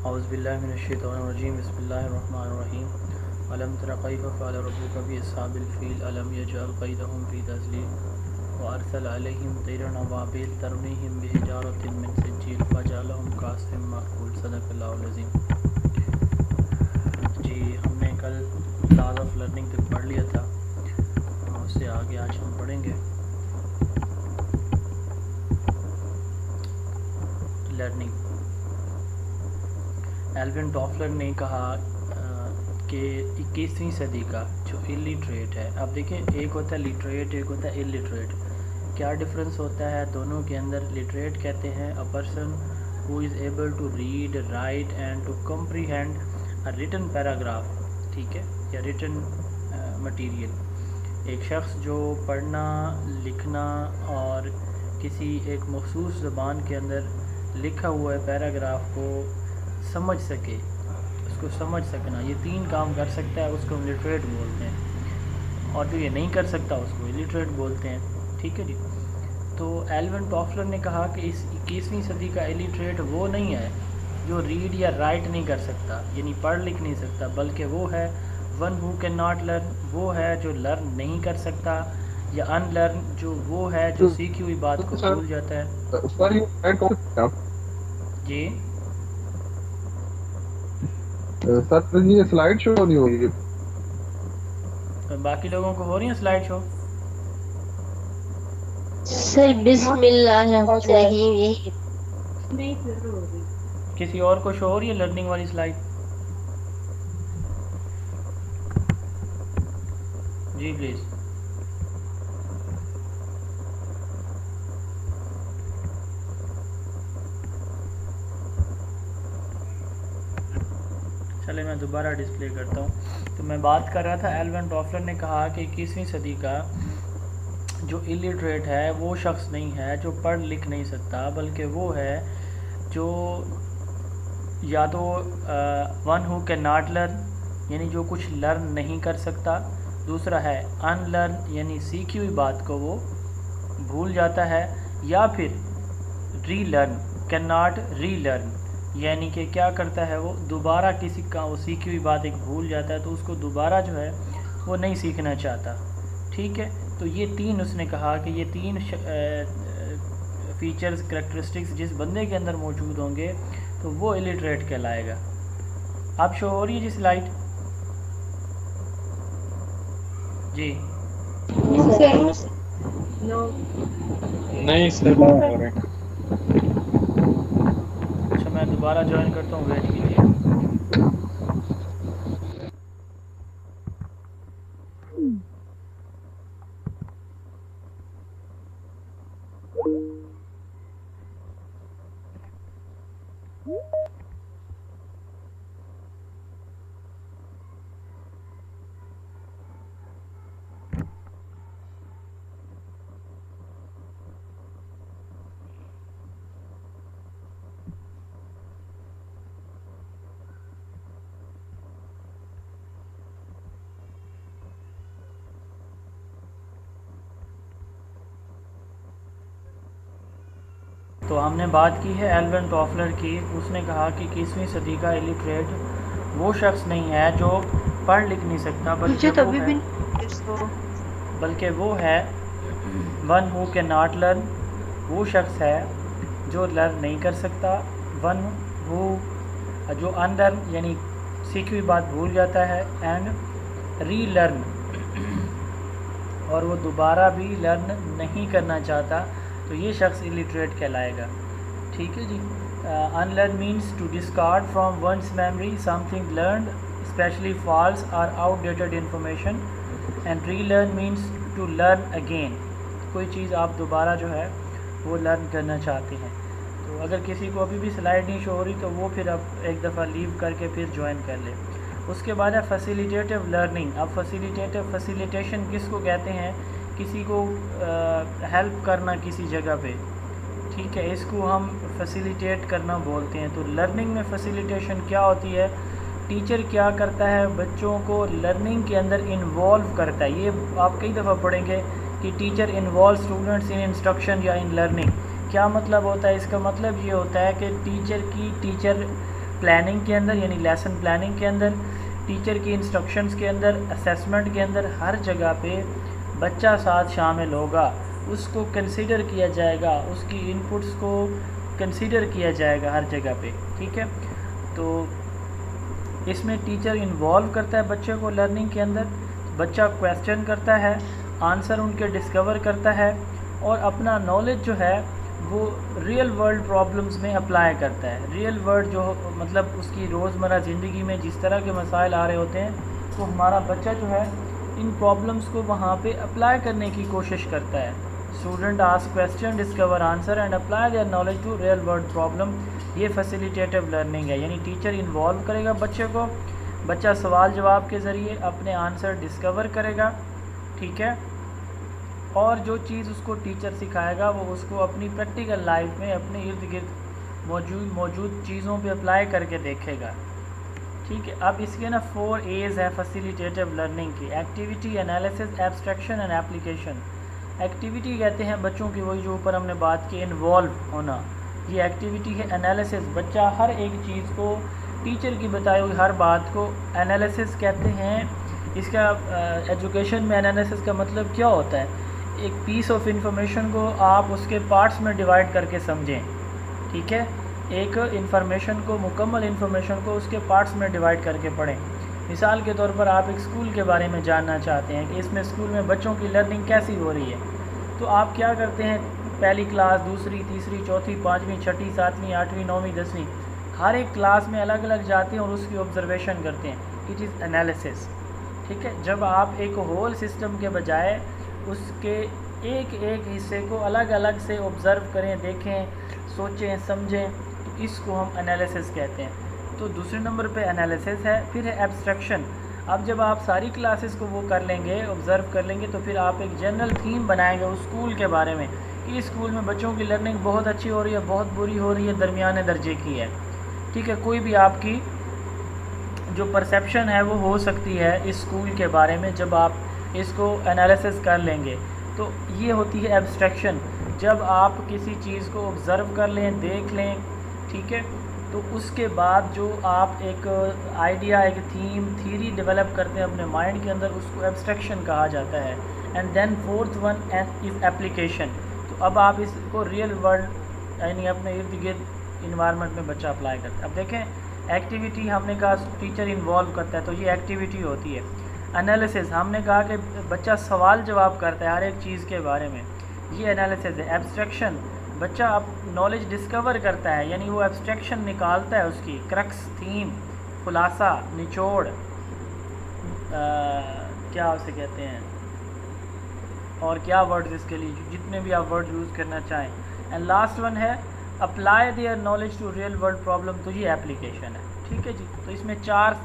औज़ुबिल्लाहि मिनश्शैतानिर्रजीम बिस्मिल्लाहिर्रहमानिर्रहीम अलम तरा कैफ़ फ़अल रब्बुका बिअस्हाबिल फ़ील अलम यजअल कैदहुम फ़ी तज़लील व अरसल अलैहिम तैरन अबाबील तरमीहिम बिहिजारतिन मिन सिज्जील फ़जअलहुम कअस्फ़िन मअकूल। सदक़ल्लाहुल अज़ीम। जी, हमने कल लॉज़ ऑफ़ लर्निंग तक पढ़ लिया था, उससे आगे आज हम पढ़ेंगे लर्निंग। एल्विन टॉफलर ने कहा कि 21वीं सदी का जो इलिटरेट है, अब देखिए एक होता है लिटरेट, एक होता है इलिटरेट। क्या डिफरेंस होता है दोनों के अंदर? लिटरेट कहते हैं a person who is able to read, write and to comprehend a written paragraph, ठीक है, या रिटन मटीरियल। एक शख्स जो पढ़ना, लिखना और किसी एक मखसूस ज़बान के अंदर लिखा हुआ है पैराग्राफ को समझ सके, उसको समझ सकना, ये 3 काम कर सकता है, उसको हम लिटरेट बोलते हैं। और जो ये नहीं कर सकता उसको इलिटरेट बोलते हैं, ठीक है जी। तो एल्विन टॉफलर ने कहा कि इस 21वीं सदी का इलिटरेट वो नहीं है जो रीड या राइट नहीं कर सकता, यानी पढ़ लिख नहीं सकता, बल्कि वो है one who can not learn, वो है जो लर्न नहीं कर सकता, या अनलर्न जो वो है जो सीखी हुई बात को भूल जाता है। सर जी सर ये स्लाइड शो नहीं हो रही है। बाकी लोगों को हो रही है स्लाइड शो? सर बिस्मिल्लाहिर्रहमानिर्रहीम यही किसी और को शो हो रही है लर्निंग वाली स्लाइड? Ji please. चले मैं दोबारा डिस्प्ले करता हूँ। तो मैं बात कर रहा था, एल्विन टॉफलर ने कहा कि 21वीं सदी का जो इलिटरेट है वो शख्स नहीं है जो पढ़ लिख नहीं सकता, बल्कि वो है जो या तो one who can not learn, यानी जो कुछ लर्न नहीं कर सकता। दूसरा है अनलर्न, यानी सीखी हुई बात को वो भूल जाता है। या फिर री लर्न, कैन नॉट री लर्न, यानी कि क्या करता है वो दोबारा किसी का वो सीखी हुई बात एक भूल जाता है, तो उसको दोबारा जो है वो नहीं सीखना चाहता, ठीक है। तो ये 3 उसने कहा कि ये 3 फीचर्स, करेक्टरिस्टिक्स जिस बंदे के अंदर मौजूद होंगे तो वो इलिटरेट कहलाएगा। आप शो हो रही है जी स्लाइड? जी नहीं सर नहीं हो रहे। अच्छा, मैं दोबारा ज्वाइन करता हूँ, वेट कीजिए। तो हमने बात की है एल्विन टॉफलर की। उसने कहा कि 21वीं सदी का इलिटरेट वो शख्स नहीं है जो पढ़ लिख नहीं सकता, मुझे तो अभी भी नहीं सो बल्कि वो है one who can not learn, वो शख्स है जो लर्न नहीं कर सकता। वन हु जो अनलर्न, यानी सीखी हुई बात भूल जाता है। एंड री लर्न, और वो दोबारा भी लर्न नहीं करना चाहता, तो ये शख्स इलिटरेट कहलाएगा, ठीक है जी। Unlearn means to discard from one's memory something learned, specially false और outdated information. And relearn means to learn again, कोई चीज़ आप दोबारा जो है वो लर्न करना चाहते हैं। तो अगर किसी को अभी भी स्लाइड नहीं शो हो रही तो वो फिर अब एक दफ़ा लीव करके फिर ज्वाइन कर ले। उसके बाद है फैसिलिटेटिव लर्निंग। अब फैसिलिटेशन किसको कहते हैं? किसी को हेल्प करना किसी जगह पे, ठीक है, इसको हम फैसिलिटेट करना बोलते हैं। तो लर्निंग में फैसिलिटेशन क्या होती है? टीचर क्या करता है, बच्चों को लर्निंग के अंदर इन्वॉल्व करता है। ये आप कई दफ़ा पढ़ेंगे कि teacher involve students in instruction या इन लर्निंग। क्या मतलब होता है इसका? मतलब ये होता है कि टीचर प्लानिंग के अंदर यानी लेसन प्लानिंग के अंदर, टीचर की इंस्ट्रक्शंस के अंदर, असेसमेंट के अंदर, हर जगह पे बच्चा साथ शामिल होगा, उसको कंसीडर किया जाएगा, उसकी इनपुट्स को कंसीडर किया जाएगा हर जगह पे। ठीक है, तो इसमें टीचर इन्वॉल्व करता है बच्चे को लर्निंग के अंदर, बच्चा क्वेश्चन करता है, आंसर उनके डिस्कवर करता है और अपना नॉलेज जो है वो रियल वर्ल्ड प्रॉब्लम्स में अप्लाई करता है। रियल वर्ल्ड जो मतलब उसकी रोज़मर्रा ज़िंदगी में जिस तरह के मसाइल आ रहे होते हैं तो हमारा बच्चा जो है इन प्रॉब्लम्स को वहाँ पे अप्लाई करने की कोशिश करता है। Student ask question, discover answer and apply their knowledge to real world problem, ये फैसिलिटेटिव लर्निंग है। यानी टीचर इन्वॉल्व करेगा बच्चे को, बच्चा सवाल जवाब के ज़रिए अपने आंसर डिस्कवर करेगा। ठीक है, और जो चीज़ उसको टीचर सिखाएगा वो उसको अपनी प्रैक्टिकल लाइफ में अपने इर्द गिर्द मौजूद चीज़ों पे अप्लाई करके देखेगा। ठीक है, अब इसके ना 4 A's है फैसिलिटेटिव लर्निंग की: activity, analysis, abstraction and application. Activity कहते हैं बच्चों की वही जो ऊपर हमने बात की, इन्वॉल्व होना, ये एक्टिविटी है। एनालिसिस, बच्चा हर एक चीज़ को, टीचर की बताई हुई हर बात को एनालिसिस कहते हैं। इसका एजुकेशन में एनालिसिस का मतलब क्या होता है? एक पीस ऑफ इंफॉर्मेशन को आप उसके पार्ट्स में डिवाइड करके समझें। ठीक है, एक इंफॉर्मेशन को, मुकम्मल इंफॉर्मेशन को उसके पार्ट्स में डिवाइड करके पढ़ें। मिसाल के तौर पर आप एक स्कूल के बारे में जानना चाहते हैं कि इसमें स्कूल में बच्चों की लर्निंग कैसी हो रही है, तो आप क्या करते हैं, पहली क्लास, दूसरी, तीसरी, चौथी, पाँचवीं, छठी, सातवीं, आठवीं, नौवीं, 10वीं, हर एक क्लास में अलग अलग जाते हैं और उसकी ऑब्जर्वेशन करते हैं। It is analysis. ठीक है, जब आप एक होल सिस्टम के बजाय उसके एक एक हिस्से को अलग अलग से ऑब्ज़र्व करें, देखें, सोचें, समझें, तो इसको हम एनालिसिस कहते हैं। तो दूसरे नंबर पे एनालिसिस है। फिर है एब्स्ट्रैक्शन। अब जब आप सारी क्लासेस को वो कर लेंगे, ऑब्ज़र्व कर लेंगे, तो फिर आप एक जनरल थीम बनाएंगे उस स्कूल के बारे में कि इस स्कूल में बच्चों की लर्निंग बहुत अच्छी हो रही है, बहुत बुरी हो रही है, दरमियाने दर्जे की है। ठीक है, कोई भी आपकी जो परसेप्शन है वो हो सकती है इस स्कूल के बारे में जब आप इसको एनालिसिस कर लेंगे। तो ये होती है एब्स्ट्रैक्शन। जब आप किसी चीज़ को ऑब्ज़र्व कर लें, देख लें, ठीक है, तो उसके बाद जो आप एक आइडिया, एक थीम, थ्योरी डेवलप करते हैं अपने माइंड के अंदर, उसको एब्स्ट्रैक्शन कहा जाता है। And then fourth one is application. तो अब आप इसको रियल वर्ल्ड यानी अपने इर्द गिर्द इन्वायरमेंट में बच्चा अप्लाई करता है। अब देखें, एक्टिविटी हमने कहा टीचर इन्वॉल्व करता है, तो ये एक्टिविटी होती है। एनालिसिस हमने कहा कि बच्चा सवाल जवाब करता है हर एक चीज़ के बारे में, ये एनालिसिस है। एब्स्ट्रैक्शन, बच्चा अब नॉलेज डिस्कवर करता है, यानी वो एब्स्ट्रैक्शन निकालता है, उसकी क्रक्स, थीम, खुलासा, निचोड़, क्या उसे कहते हैं, और क्या वर्ड्स इसके लिए, जितने भी आप वर्ड यूज़ करना चाहें। एंड लास्ट वन है apply their knowledge to real world problem, तो ये एप्लीकेशन है। ठीक है जी, तो इसमें 4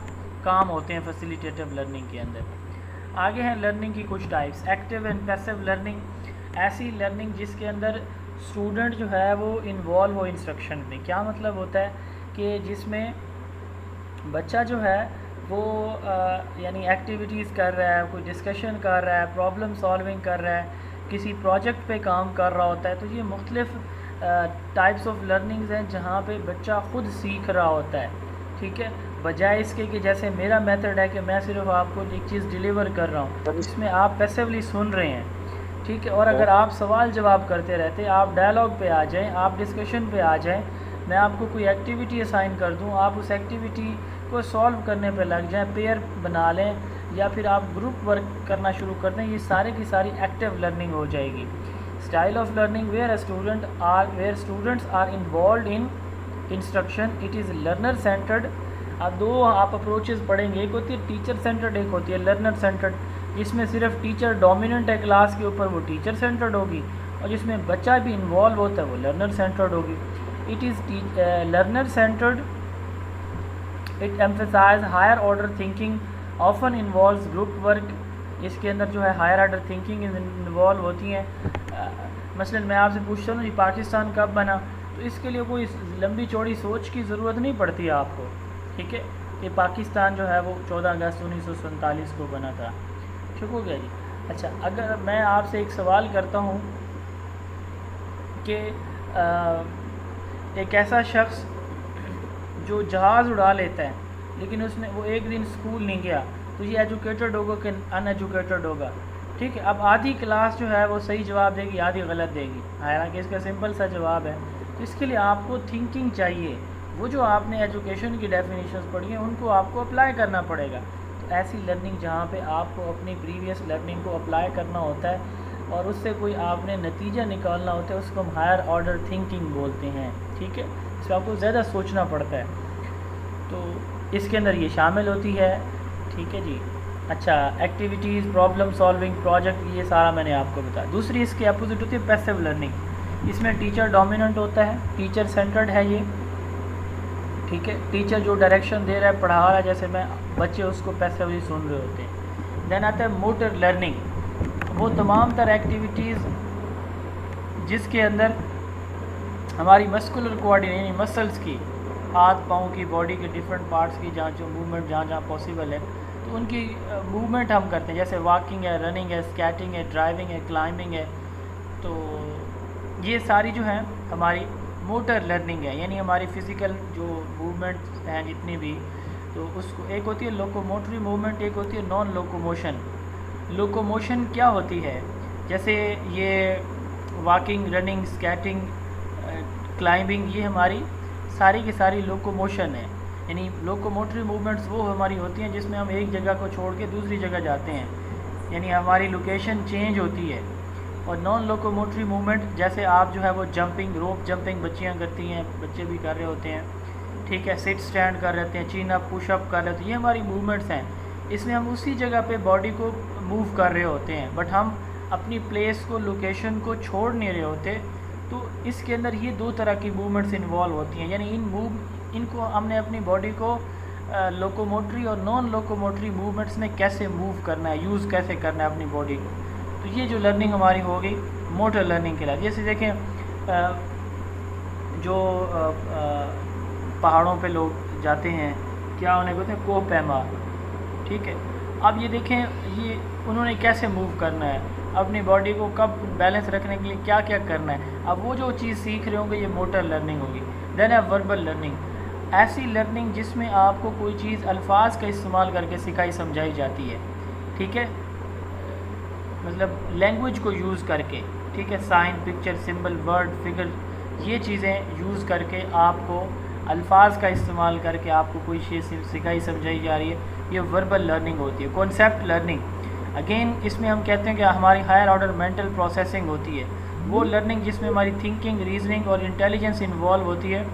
काम होते हैं फैसिलिटेटिव लर्निंग के अंदर। आगे हैं लर्निंग की कुछ types. Active and passive learning, ऐसी लर्निंग जिसके अंदर स्टूडेंट जो है वो इन्वॉल्व हो इंस्ट्रक्शन में। क्या मतलब होता है कि जिसमें बच्चा जो है वो यानी एक्टिविटीज़ कर रहा है, कोई डिस्कशन कर रहा है, प्रॉब्लम सॉल्विंग कर रहा है, किसी प्रोजेक्ट पे काम कर रहा होता है। तो ये मुख्तलिफ टाइप्स ऑफ लर्निंग्स हैं जहाँ पे बच्चा ख़ुद सीख रहा होता है। ठीक है, बजाय इसके कि जैसे मेरा मेथड है कि मैं सिर्फ आपको एक चीज़ डिलीवर कर रहा हूँ, इसमें आप पैसिवली सुन रहे हैं। ठीक है, और अगर आप सवाल जवाब करते रहते, आप डायलॉग पे आ जाएं, आप डिस्कशन पे आ जाएं, मैं आपको कोई एक्टिविटी असाइन कर दूं, आप उस एक्टिविटी को सॉल्व करने पे लग जाएं, पेयर बना लें या फिर आप ग्रुप वर्क करना शुरू कर दें, ये सारे की सारी एक्टिव लर्निंग हो जाएगी। Style of learning where students are involve in instruction, it is learner centred. अब 2 आप अप्रोचेस पढ़ेंगे, एक होती है टीचर सेंटर्ड, एक होती है लर्नर सेंटर्ड। जिसमें सिर्फ टीचर डोमिनेंट है क्लास के ऊपर, वो टीचर सेंटर्ड होगी, और जिसमें बच्चा भी इन्वॉल्व होता है वो लर्नर सेंटर्ड होगी। It is learner centred, it emphasize higher order thinking, often involves group work. इसके अंदर जो है हायर ऑर्डर थिंकिंग इन्वॉल्व होती हैं। मसलन मैं आपसे पूछता हूँ जी पाकिस्तान कब बना, तो इसके लिए कोई लंबी चौड़ी सोच की ज़रूरत नहीं पड़ती है आपको। ठीक है, कि पाकिस्तान जो है वो 14 अगस्त 1947 को बना था। ठीक हो गया जी। अच्छा, अगर मैं आपसे एक सवाल करता हूँ कि एक ऐसा शख्स जो जहाज़ उड़ा लेता है लेकिन उसने वो एक दिन स्कूल नहीं गया, तो ये एजुकेटेड होगा कि अनएजुकेटेड होगा? ठीक है, अब आधी क्लास जो है वो सही जवाब देगी, आधी गलत देगी, हालांकि इसका सिंपल सा जवाब है। तो इसके लिए आपको थिंकिंग चाहिए, वो जो आपने एजुकेशन की डेफिनेशंस पढ़ी हैं उनको आपको अप्लाई करना पड़ेगा। तो ऐसी लर्निंग जहाँ पे आपको अपनी प्रीवियस लर्निंग को अप्लाई करना होता है और उससे कोई आपने नतीजा निकालना होता है, उसको हम हायर ऑर्डर थिंकिंग बोलते हैं। ठीक है, इसमें आपको ज़्यादा सोचना पड़ता है, तो इसके अंदर ये शामिल होती है। ठीक है जी। अच्छा, एक्टिविटीज़, प्रॉब्लम सॉल्विंग, प्रोजेक्ट, ये सारा मैंने आपको बताया। दूसरी इसके अपोजिट होती है पैसिव लर्निंग। इसमें टीचर डोमिनेंट होता है, टीचर सेंटर्ड है ये। ठीक है, टीचर जो डायरेक्शन दे रहा है, पढ़ा रहा है, जैसे मैं, बच्चे उसको पैसिवली सुन रहे होते हैं। देन आता है मोटर लर्निंग, वो तमाम तरह एक्टिविटीज़ जिसके अंदर हमारी मस्कुलर कोऑर्डिनेशन यानी मसल्स की, हाथ पाँव की, बॉडी के डिफरेंट पार्ट्स की जहाँ जो मूवमेंट जहाँ जहाँ पॉसिबल है तो उनकी मूवमेंट हम करते हैं, जैसे वॉकिंग है, रनिंग है, स्केटिंग है, ड्राइविंग है, क्लाइंबिंग है। तो ये सारी जो है हमारी मोटर लर्निंग है, यानी हमारी फ़िज़िकल जो मूवमेंट्स हैं जितनी भी, तो उसको एक होती है लोकोमोटरी मूवमेंट, एक होती है नॉन लोकोमोशन। लोकोमोशन क्या होती है? जैसे ये वॉकिंग, रनिंग, स्केटिंग, क्लाइंबिंग, ये हमारी सारी की सारी लोकोमोशन है। यानी लोकोमोटरी मूवमेंट्स वो हमारी होती हैं जिसमें हम एक जगह को छोड़ के दूसरी जगह जाते हैं, यानी हमारी लोकेशन चेंज होती है। और नॉन लोकोमोटरी मूवमेंट, जैसे आप जो है वो जंपिंग, रोप जंपिंग बच्चियाँ करती हैं, बच्चे भी कर रहे होते हैं। ठीक है, सिट स्टैंड कर रहते हैं, चीन अप, पुशअप कर रहे होते हैं, ये हमारी मूवमेंट्स हैं। इसमें हम उसी जगह पे बॉडी को मूव कर रहे होते हैं, बट हम अपनी प्लेस को, लोकेशन को छोड़ नहीं रहे होते। तो इसके अंदर ये दो तरह की मूवमेंट्स इन्वॉल्व होती हैं, यानी इनको हमने अपनी बॉडी को लोकोमोटरी और नॉन लोकोमोटरी मूवमेंट्स में कैसे मूव करना है, यूज़ कैसे करना है अपनी बॉडी को। तो ये जो लर्निंग हमारी हो गई मोटर लर्निंग के लिए। जैसे देखें जो पहाड़ों पे लोग जाते हैं, क्या उन्हें बोलते हैं, कोह पैमा। ठीक है, अब ये देखें ये उन्होंने कैसे मूव करना है अपनी बॉडी को, कब बैलेंस रखने के लिए क्या क्या करना है। अब वो जो चीज़ सीख रहे होंगे ये मोटर लर्निंग होगी। देन है वर्बल लर्निंग, ऐसी लर्निंग जिसमें आपको कोई चीज़ अल्फाज का इस्तेमाल करके सिखाई समझाई जाती है। ठीक है, मतलब लैंग्वेज को यूज़ करके। ठीक है, sign, picture, symbol, word, figure, ये चीज़ें यूज़ करके आपको अल्फाज का इस्तेमाल करके आपको कोई चीज़ सिखाई समझाई जा रही है, ये वर्बल लर्निंग होती है। कॉन्सेप्ट लर्निंग, अगेन इसमें हम कहते हैं कि हमारी हायर ऑर्डर मेंटल प्रोसेसिंग होती है, वो लर्निंग जिसमें हमारी थिंकिंग, रीजनिंग और इंटेलिजेंस इन्वॉल्व होती है।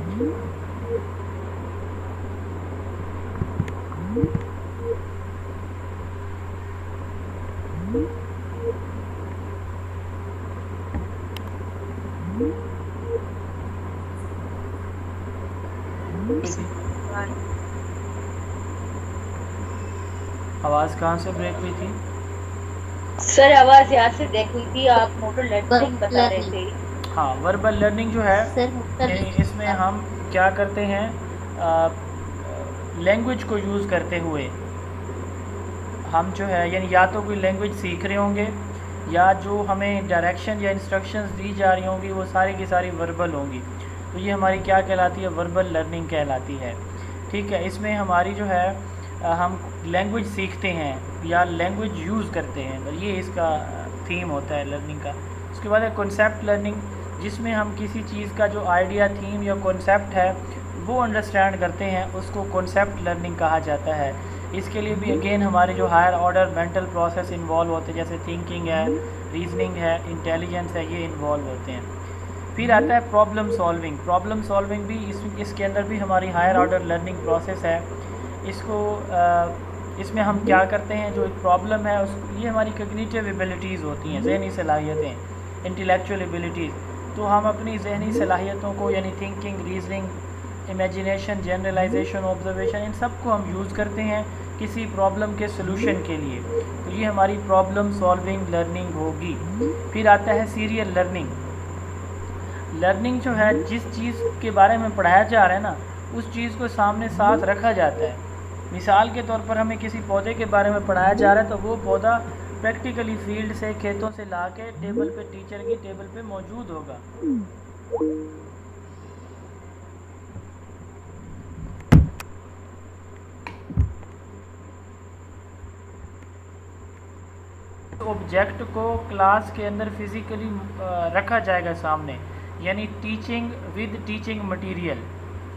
आवाज़ कहाँ से ब्रेक हुई थी? सर आवाज यहाँ से ब्रेक हुई थी, आप मोटर लर्निंग बता रहे थे। हाँ, वर्बल लर्निंग जो है सर इसमें हम क्या करते हैं, लैंग्वेज को यूज़ करते हुए हम जो है, यानी या तो कोई लैंग्वेज सीख रहे होंगे या जो हमें डायरेक्शन या इंस्ट्रक्शंस दी जा रही होंगी वो सारी की सारी वर्बल होंगी। तो ये हमारी क्या कहलाती है, वर्बल लर्निंग कहलाती है। ठीक है, इसमें हमारी जो है हम लैंग्वेज सीखते हैं या लैंग्वेज यूज़ करते हैं, तो ये इसका थीम होता है लर्निंग का। उसके बाद है कॉन्सेप्ट लर्निंग, जिसमें हम किसी चीज़ का जो आइडिया, थीम या कॉन्सेप्ट है वो अंडरस्टैंड करते हैं, उसको कॉन्सेप्ट लर्निंग कहा जाता है। इसके लिए भी अगेन हमारे जो higher order mental process involve होते हैं, जैसे थिंकिंग है, रीजनिंग है, इंटेलिजेंस है, ये इन्वॉल्व होते हैं। फिर आता है प्रॉब्लम सॉल्विंग। प्रॉब्लम सॉल्विंग भी इसके अंदर भी हमारी हायर ऑर्डर लर्निंग प्रोसेस है। इसमें हम क्या करते हैं, जो एक प्रॉब्लम है उसको, ये हमारी कॉग्निटिव एबिलिटीज़ होती हैं, जहनी सलाहियतें, इंटेलेक्चुअल एबिलिटीज़। तो हम अपनी जहनी सलाहियतों को, यानी thinking, reasoning, imagination, generalisation, observation, इन सब को हम यूज़ करते हैं किसी प्रॉब्लम के सलूशन के लिए। तो ये हमारी प्रॉब्लम सॉल्विंग लर्निंग होगी। फिर आता है सीरियल लर्निंग। लर्निंग जो है, जिस चीज़ के बारे में पढ़ाया जा रहा है ना, उस चीज़ को सामने साथ रखा जाता है। मिसाल के तौर पर हमें किसी पौधे के बारे में पढ़ाया जा रहा है, तो वो पौधा प्रैक्टिकली फील्ड से, खेतों से ला के टेबल पे, टीचर की टेबल पे मौजूद होगा। ऑब्जेक्ट को क्लास के अंदर फिज़िकली रखा जाएगा सामने, यानी टीचिंग विद टीचिंग मटेरियल,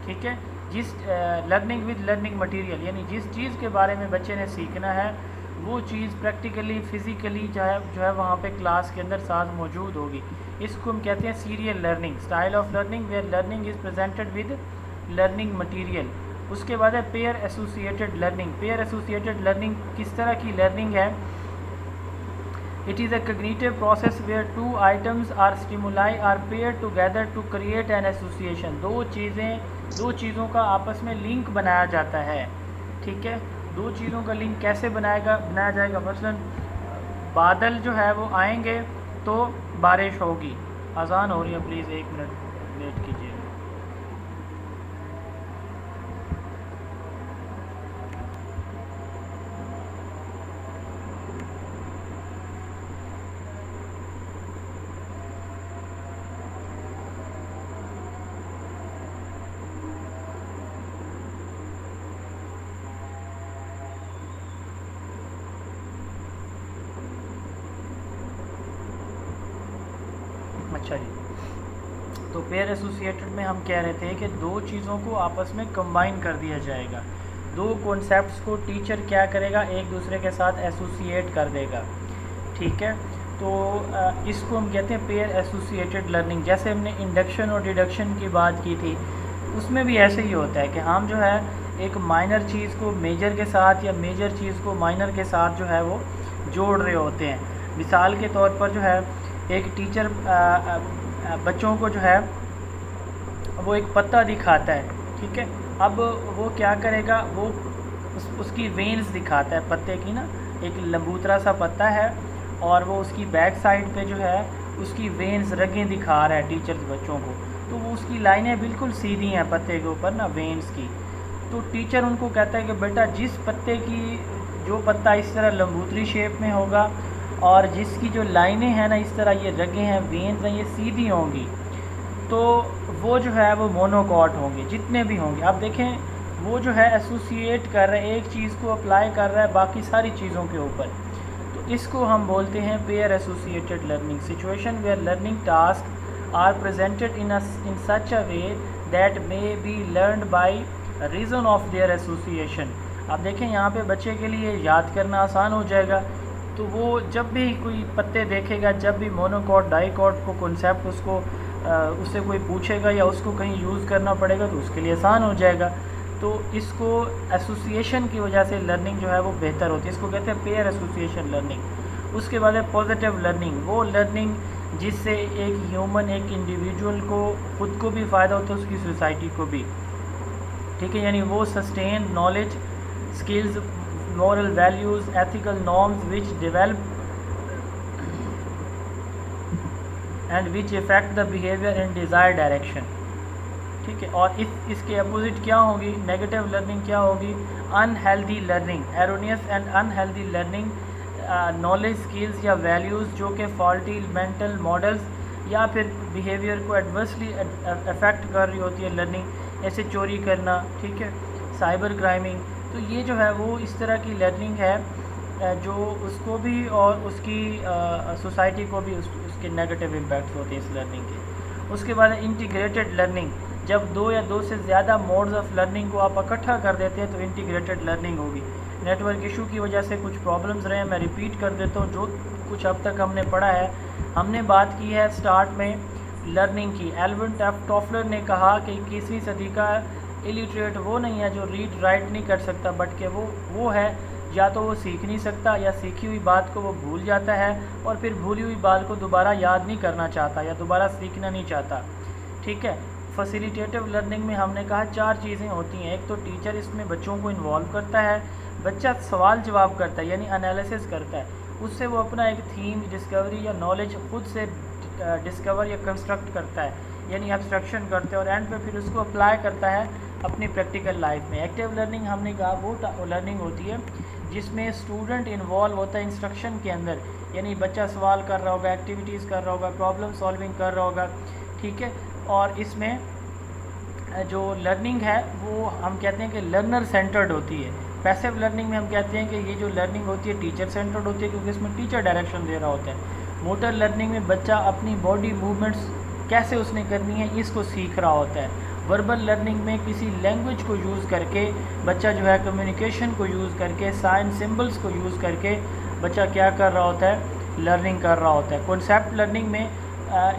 ठीक है। जिस लर्निंग विद लर्निंग मटेरियल, यानी जिस चीज़ के बारे में बच्चे ने सीखना है वो चीज़ प्रैक्टिकली फ़िज़िकली जो है वहाँ पे क्लास के अंदर साथ मौजूद होगी। इसको हम कहते हैं serial learning, style of learning where learning is presented with learning material. उसके बाद है pair associated learning. Pair associated learning किस तरह की लर्निंग है? It is a cognitive process where two items are stimuli are pair together to create an association. दो चीज़ों का आपस में लिंक बनाया जाता है, ठीक है। दो चीज़ों का लिंक कैसे बनाया जाएगा? मसलन बादल जो है वो आएंगे तो बारिश होगी। अजान हो रही है, प्लीज़ 1 मिनट वेट कीजिए। अच्छा जी, तो पेयर एसोसिएटेड में हम कह रहे थे कि दो चीज़ों को आपस में कंबाइन कर दिया जाएगा। दो कॉन्सेप्ट्स को टीचर क्या करेगा, एक दूसरे के साथ एसोसिएट कर देगा, ठीक है। तो इसको हम कहते हैं पेयर एसोसिएटेड लर्निंग। जैसे हमने इंडक्शन और डिडक्शन की बात की थी, उसमें भी ऐसे ही होता है कि हम जो है एक माइनर चीज़ को मेजर के साथ या मेजर चीज़ को माइनर के साथ जो है वो जोड़ रहे होते हैं। मिसाल के तौर पर जो है एक टीचर बच्चों को जो है वो एक पत्ता दिखाता है, ठीक है। अब वो क्या करेगा, वो उसकी वेन्स दिखाता है पत्ते की ना, एक लंबूतरा सा पत्ता है और वो उसकी बैक साइड पे जो है उसकी वेन्स रगें दिखा रहा है टीचर बच्चों को। तो वो उसकी लाइनें बिल्कुल सीधी हैं पत्ते के ऊपर ना, वेन्स की। तो टीचर उनको कहता है कि बेटा जिस पत्ते की जो पत्ता इस तरह लंबूतरी शेप में होगा और जिसकी जो लाइनें हैं ना इस तरह ये रगें हैं, वेन्स हैं, ये सीधी होंगी, तो वो जो है वो मोनोकॉट होंगे, जितने भी होंगे। आप देखें वो जो है एसोसिएट कर रहा है, एक चीज़ को अप्लाई कर रहा है बाकी सारी चीज़ों के ऊपर। तो इसको हम बोलते हैं pair associated learning. Situation where learning task are presented in such a way that may be learned by reason of their association. आप देखें यहाँ पे बच्चे के लिए याद करना आसान हो जाएगा। तो वो जब भी कोई पत्ते देखेगा, जब भी मोनोकॉट डाइकॉट को कॉन्सेप्ट उससे कोई पूछेगा या उसको कहीं यूज़ करना पड़ेगा तो उसके लिए आसान हो जाएगा। तो इसको एसोसिएशन की वजह से लर्निंग जो है वो बेहतर होती है, इसको कहते हैं पेयर एसोसिएशन लर्निंग। उसके बाद है पॉजिटिव लर्निंग, वो लर्निंग जिससे एक ह्यूमन, एक इंडिविजुअल को खुद को भी फ़ायदा होता है, उसकी सोसाइटी को भी, ठीक है। यानी वो sustain knowledge, skills, moral values, ethical norms which develop and which affect the behavior in desired direction, ठीक है। और इसके अपोजिट क्या होगी, नेगेटिव लर्निंग क्या होगी, unhealthy learning, erroneous and unhealthy learning, knowledge, skills या वैल्यूज़ जो कि फॉल्टी मेंटल मॉडल्स या फिर बिहेवियर को एडवर्सली अफेक्ट कर रही होती है लर्निंग, ऐसे चोरी करना, ठीक है, साइबर क्राइमिंग। तो ये जो है वो इस तरह की लर्निंग है जो उसको भी और उसकी सोसाइटी को भी उसके नेगेटिव इम्पैक्ट्स होते हैं इस लर्निंग के। उसके बाद इंटीग्रेटेड लर्निंग, जब दो या दो से ज़्यादा मोड्स ऑफ लर्निंग को आप इकट्ठा कर देते हैं तो इंटीग्रेटेड लर्निंग होगी। नेटवर्क इशू की वजह से कुछ प्रॉब्लम्स रहे हैं, मैं रिपीट कर देता हूँ जो कुछ अब तक हमने पढ़ा है। हमने बात की है स्टार्ट में लर्निंग की। एल्विन टॉफलर ने कहा कि 21वीं सदी का इलिटरेट वो नहीं है जो रीड राइट नहीं कर सकता, बट के वो है या तो वो सीख नहीं सकता या सीखी हुई बात को वो भूल जाता है और फिर भूली हुई बात को दोबारा याद नहीं करना चाहता या दोबारा सीखना नहीं चाहता, ठीक है। फैसिलिटेटिव लर्निंग में हमने कहा 4 चीज़ें होती हैं। एक तो टीचर इसमें बच्चों को इन्वॉल्व करता है, बच्चा सवाल जवाब करता है यानी एनालिसिस करता है, उससे वो अपना एक थीम डिस्कवरी या नॉलेज खुद से डिस्कवर या कंस्ट्रक्ट करता है यानी एब्स्ट्रक्शन करते हैं और एंड पे फिर उसको अप्लाई करता है अपनी प्रैक्टिकल लाइफ में। एक्टिव लर्निंग हमने कहा वो लर्निंग होती है जिसमें स्टूडेंट इन्वॉल्व होता है इंस्ट्रक्शन के अंदर, यानी बच्चा सवाल कर रहा होगा, एक्टिविटीज़ कर रहा होगा, प्रॉब्लम सॉल्विंग कर रहा होगा, ठीक है। और इसमें जो लर्निंग है वो हम कहते हैं कि लर्नर सेंटर्ड होती है, पैसिव लर्निंग में हम कहते हैं कि ये जो लर्निंग होती है टीचर सेंटर्ड होती है, क्योंकि इसमें टीचर डायरेक्शन दे रहा होता है। मोटर लर्निंग में बच्चा अपनी बॉडी मूवमेंट्स कैसे उसने करनी है इसको सीख रहा होता है। वर्बल लर्निंग में किसी लैंग्वेज को यूज़ करके बच्चा जो है कम्युनिकेशन को यूज़ करके साइन सिंबल्स को यूज़ करके बच्चा क्या कर रहा होता है, लर्निंग कर रहा होता है। कॉन्सेप्ट लर्निंग में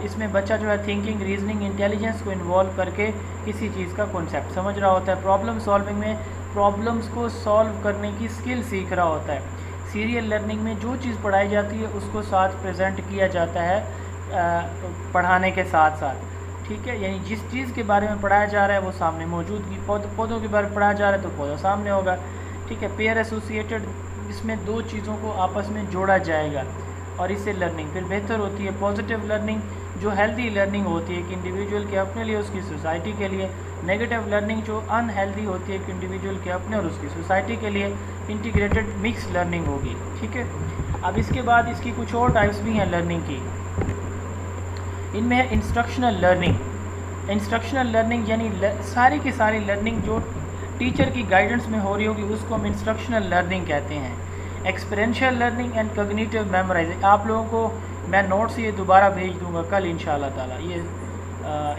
इसमें बच्चा जो है थिंकिंग, रीजनिंग, इंटेलिजेंस को इन्वॉल्व करके किसी चीज़ का कॉन्सेप्ट समझ रहा होता है। प्रॉब्लम सॉल्विंग में प्रॉब्लम्स को सॉल्व करने की स्किल सीख रहा होता है। सीरियल लर्निंग में जो चीज़ पढ़ाई जाती है उसको साथ प्रेजेंट किया जाता है पढ़ाने के साथ साथ, ठीक है। यानी जिस चीज़ के बारे में पढ़ाया जा रहा है वो सामने मौजूद, पौधों के बारे में पढ़ाया जा रहा है तो पौधा सामने होगा, ठीक है। पेयर एसोसिएटेड, इसमें दो चीज़ों को आपस में जोड़ा जाएगा और इससे लर्निंग फिर बेहतर होती है। पॉजिटिव लर्निंग जो हेल्दी लर्निंग होती है कि इंडिविजुअल के अपने लिए, उसकी सोसाइटी के लिए। नेगेटिव लर्निंग जो अनहेल्दी होती है कि इंडिविजुअल के अपने और उसकी सोसाइटी के लिए। इंटीग्रेटेड मिक्स लर्निंग होगी, ठीक है। अब इसके बाद इसकी कुछ और टाइप्स भी हैं लर्निंग की। इनमें है इंस्ट्रक्शनल लर्निंग। इंस्ट्रक्शनल लर्निंग यानी सारी की सारी लर्निंग जो टीचर की गाइडेंस में हो रही होगी उसको हम इंस्ट्रक्शनल लर्निंग कहते हैं। Experiential learning and cognitive memorising, आप लोगों को मैं नोट्स ये दोबारा भेज दूंगा कल इंशाल्लाह ताला। ये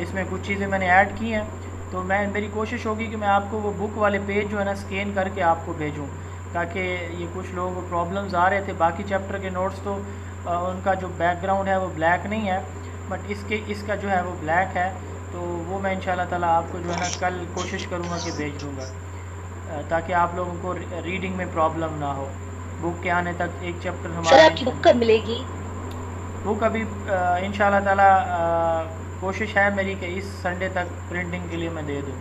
इसमें कुछ चीज़ें मैंने ऐड की हैं, तो मेरी कोशिश होगी कि मैं आपको वो बुक वाले पेज जो है ना स्कैन करके आपको भेजूं, ताकि ये कुछ लोगों को प्रॉब्लम्स आ रहे थे। बाकी चैप्टर के नोट्स तो उनका जो बैकग्राउंड है वो ब्लैक नहीं है, बट इसका जो है वो ब्लैक है, तो वो मैं इंशाल्लाह ताला आपको जो है ना कल कोशिश करूँगा कि भेज दूँगा, ताकि आप लोगों को रीडिंग में प्रॉब्लम ना हो। बुक के आने तक एक चैप्टर सर हमारे आपकी बुक कब मिलेगी? बुक अभी इंशाल्लाह ताला कोशिश है मेरी कि इस संडे तक प्रिंटिंग के लिए मैं दे दूँ।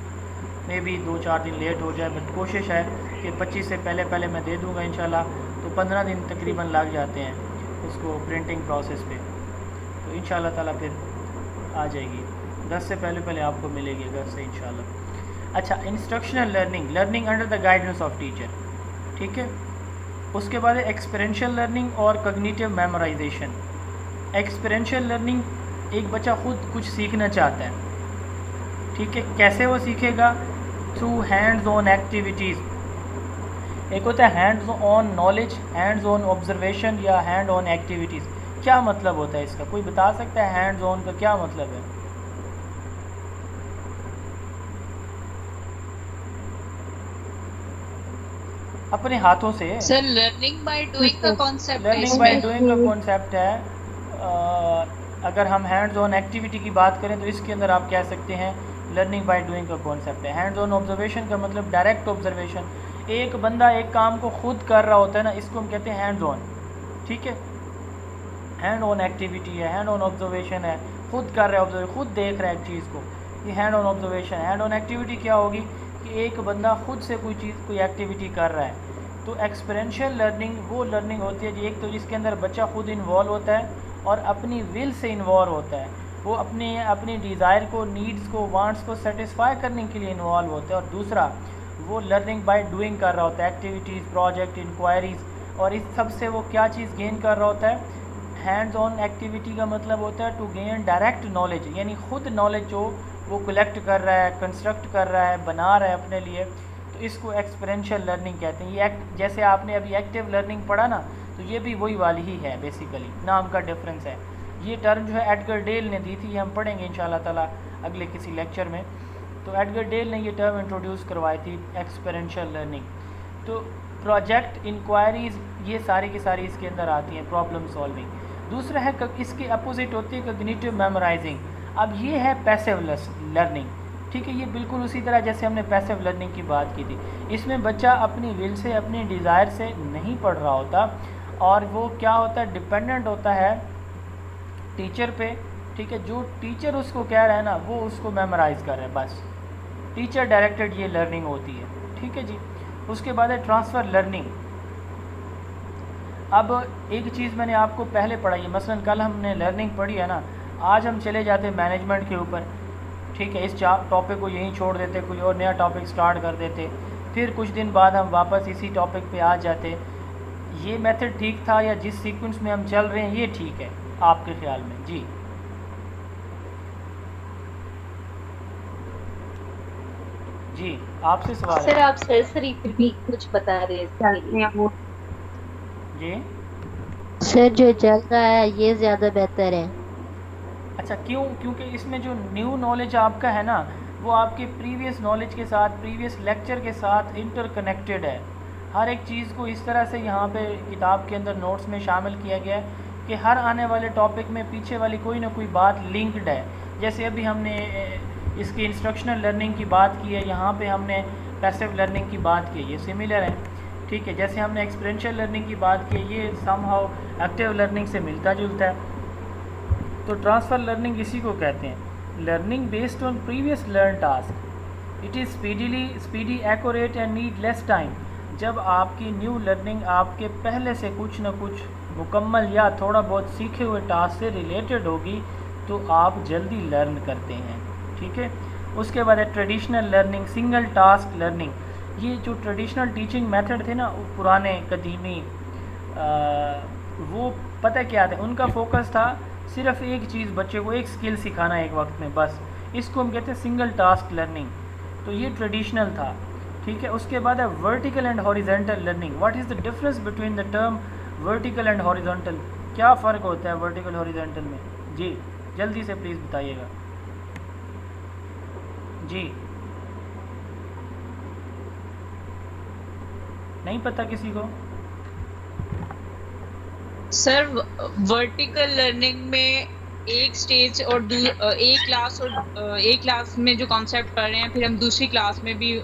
मे भी 2-4 दिन लेट हो जाए, बट कोशिश है कि 25 से पहले मैं दे दूँगा इंशाल्लाह। तो 15 दिन तकरीबन लग जाते हैं उसको प्रिंटिंग प्रोसेस पे, तो इंशाल्लाह ताला फिर आ जाएगी। 10 से पहले आपको मिलेगी घर से इंशाल्लाह। अच्छा, instructional learning, learning under the guidance of teacher, ठीक है। उसके बाद एक्सपीरियंशियल लर्निंग और कॉग्निटिव मेमोराइजेशन। एक्सपीरियंशियल लर्निंग, एक बच्चा खुद कुछ सीखना चाहता है, ठीक है, कैसे वो सीखेगा? Through hands on activities. एक होता है hands on knowledge, hands on observation या हैंड ऑन एक्टिविटीज़। क्या मतलब होता है इसका, कोई बता सकता है हैंड्स ऑन का क्या मतलब है? अपने हाथों से। सर लर्निंग बाय डूइंग का कॉन्सेप्ट है लर्निंग बाय इसमें। डूइंग का कॉन्सेप्ट है। अगर हम हैंड्स ऑन एक्टिविटी की बात करें तो इसके अंदर आप कह सकते हैं लर्निंग बाय डूइंग का कॉन्सेप्ट है। हैंड्स ऑन ऑब्जर्वेशन का मतलब डायरेक्ट ऑब्जर्वेशन, एक बंदा एक काम को खुद कर रहा होता है ना, इसको हम कहते हैं हैंड्स ऑन, ठीक है। हैंड ऑन एक्टिविटी है, हैंड ऑन ऑब्जर्वेशन है, खुद कर रहा है, ऑब्जर्व खुद देख रहा है एक चीज़ को, ये हैंड ऑन ऑब्जर्वेशन है। हैंड ऑन एक्टिविटी क्या होगी कि एक बंदा खुद से कोई चीज़, कोई एक्टिविटी कर रहा है। तो एक्सपीरियंशियल लर्निंग वो लर्निंग होती है जी, एक तो जिसके अंदर बच्चा खुद इन्वॉल्व होता है और अपनी विल से इन्वॉल्व होता है, वो अपनी डिज़ायर को, नीड्स को, वांट्स को सेटिस्फाई करने के लिए इन्वॉल्व होता है। और दूसरा वो लर्निंग बाय डूइंग कर रहा होता है, एक्टिविटीज़, प्रोजेक्ट, इंक्वायरीज़, और इस सब से वो क्या चीज़ गेन कर रहा होता है? हैंड्स ऑन एक्टिविटी का मतलब होता है टू गेन डायरेक्ट नॉलेज, यानी खुद नॉलेज जो वो कलेक्ट कर रहा है, कंस्ट्रक्ट कर रहा है, बना रहा है अपने लिए, तो इसको एक्सपीरियंशियल लर्निंग कहते हैं। ये जैसे आपने अभी एक्टिव लर्निंग पढ़ा ना, तो ये भी वही वाली ही है, बेसिकली नाम का डिफरेंस है। ये टर्म जो है एडगर डेल ने दी थी, ये हम पढ़ेंगे इंशाल्लाह ताला अगले किसी लेक्चर में। तो एडगर डेल ने ये टर्म इंट्रोड्यूस करवाई थी, एक्सपीरियंशियल लर्निंग। तो प्रोजेक्ट, इंक्वायरीज़, ये सारी की सारी इसके अंदर आती हैं, प्रॉब्लम सॉल्विंग। दूसरा है इसके अपोजिट होती है कॉग्निटिव मेमोराइजिंग। अब ये है पैसिव लर्निंग, ठीक है। ये बिल्कुल उसी तरह जैसे हमने पैसिव लर्निंग की बात की थी, इसमें बच्चा अपनी विल से, अपनी डिज़ायर से नहीं पढ़ रहा होता, और वो क्या होता है, डिपेंडेंट होता है टीचर पे, ठीक है। जो टीचर उसको कह रहा है ना, वो उसको मेमोराइज़ कर रहा है, बस टीचर डायरेक्टेड ये लर्निंग होती है, ठीक है जी। उसके बाद है ट्रांसफ़र लर्निंग। अब एक चीज़ मैंने आपको पहले पढ़ाई है, मसलन कल हमने लर्निंग पढ़ी है ना, आज हम चले जाते हैं मैनेजमेंट के ऊपर, ठीक है। इस टॉपिक को यहीं छोड़ देते, कोई और नया टॉपिक स्टार्ट कर देते, फिर कुछ दिन बाद हम वापस इसी टॉपिक पे आ जाते। ये मेथड ठीक था या जिस सीक्वेंस में हम चल रहे हैं ये ठीक है आपके ख्याल में? जी जी आपसे सवाल सर है। आप सरसरी फिर भी कुछ बता रहे हैं इसके लिए। जी सर जो चल रहा है ये ज्यादा बेहतर है। अच्छा, क्यों? क्योंकि इसमें जो न्यू नॉलेज आपका है ना, वो आपके प्रीवियस नॉलेज के साथ, प्रीवियस लेक्चर के साथ इंटरकनेक्टेड है। हर एक चीज़ को इस तरह से यहाँ पे किताब के अंदर नोट्स में शामिल किया गया है कि हर आने वाले टॉपिक में पीछे वाली कोई ना कोई बात लिंक्ड है। जैसे अभी हमने इसकी इंस्ट्रक्शनल लर्निंग की बात की है, यहाँ पे हमने पैसिव लर्निंग की बात की है, ये सिमिलर है। ठीक है, जैसे हमने एक्सपीरियंशियल लर्निंग की बात की है, ये समहाउ एक्टिव लर्निंग से मिलता जुलता है। तो ट्रांसफ़र लर्निंग इसी को कहते हैं, learning based on previous learn task. It is speedy, accurate and need less time. जब आपकी न्यू लर्निंग आपके पहले से कुछ न कुछ मुकम्मल या थोड़ा बहुत सीखे हुए टास्क से रिलेटेड होगी तो आप जल्दी लर्न करते हैं। ठीक है, उसके बाद है traditional learning, single task learning. ये जो ट्रेडिशनल टीचिंग मेथड थे ना पुराने कदीमी, वो पता क्या थे, उनका फोकस था सिर्फ एक चीज़, बच्चे को एक स्किल सिखाना एक वक्त में, बस। इसको हम कहते हैं सिंगल टास्क लर्निंग। तो ये ट्रेडिशनल था। ठीक है, उसके बाद है vertical and horizontal learning. What is the difference between the term vertical and horizontal? क्या फ़र्क होता है वर्टिकल हॉरिजेंटल में? जी जल्दी से प्लीज़ बताइएगा। जी नहीं पता किसी को? सर वर्टिकल लर्निंग में एक स्टेज और एक क्लास में जो कॉन्सेप्ट पढ़ रहे हैं फिर हम दूसरी क्लास में भी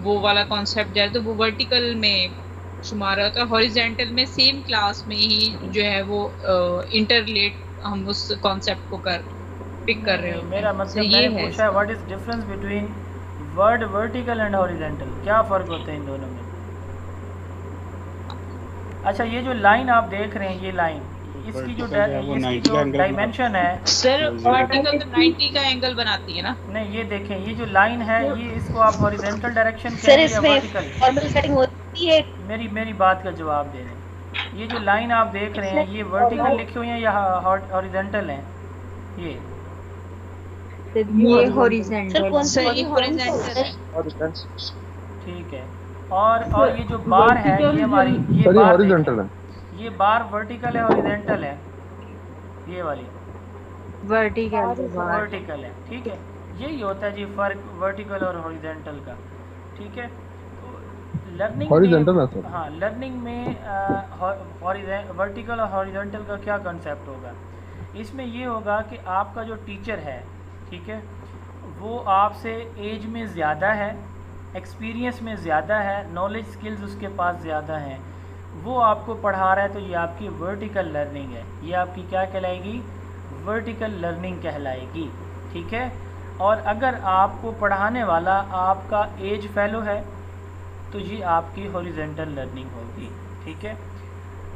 वो वाला कॉन्सेप्ट जाए तो वो वर्टिकल में शुमार होता है। हॉरिजेंटल में सेम क्लास में ही जो है वो इंटरलेट हम उस कॉन्सेप्ट को पिक कर रहे नहीं, होते मेरा हैं। मतलब ये मैंने पूछा है what is difference between word vertical and horizontal, क्या फ़र्क होता है इन दोनों में? अच्छा, ये जो लाइन आप देख रहे हैं, ये लाइन, इसकी जो इसकी जो डायमेंशन है, सर वर्टिकल तो 90 का एंगल बनाती है ना। नहीं ये देखें, ये जो लाइन है, ये इसको आप हॉरिजेंटल डायरेक्शन सर कहेंगे या इसमें वर्टिकल? फॉर्मल सेटिंग होती है। मेरी बात का जवाब दे रहे हैं। ये जो लाइन आप देख रहे हैं, ये वर्टिकल लिखे हुए हैं या हॉरिजेंटल हैं? ये ये हॉरिजेंटल सर कौन सी सर ये हॉरिजेंटल है। ठीक है। और ये जो बार है, ये हमारी ये सर ये बार हॉरिजॉन्टल देखें, है। ये बार वर्टिकल है हॉरिजेंटल है? ये वाली वर्टिकल है। ठीक है, यही होता है जी फ़र्क वर्टिकल और हॉरिजेंटल का। ठीक है, तो लर्निंग हॉरिजॉन्टल है में, सर। हाँ लर्निंग में वर्टिकल और हॉरिजेंटल का क्या कंसेप्ट होगा? इसमें ये होगा कि आपका जो टीचर है, ठीक है, वो आपसे एज में ज़्यादा है, एक्सपीरियंस में ज़्यादा है, नॉलेज स्किल्स उसके पास ज़्यादा हैं, वो आपको पढ़ा रहा है, तो ये आपकी वर्टिकल लर्निंग है। ये आपकी क्या कहलाएगी? वर्टिकल लर्निंग कहलाएगी। ठीक है, और अगर आपको पढ़ाने वाला आपका एज फेलो है तो ये आपकी हॉरिजेंटल लर्निंग होगी। ठीक है,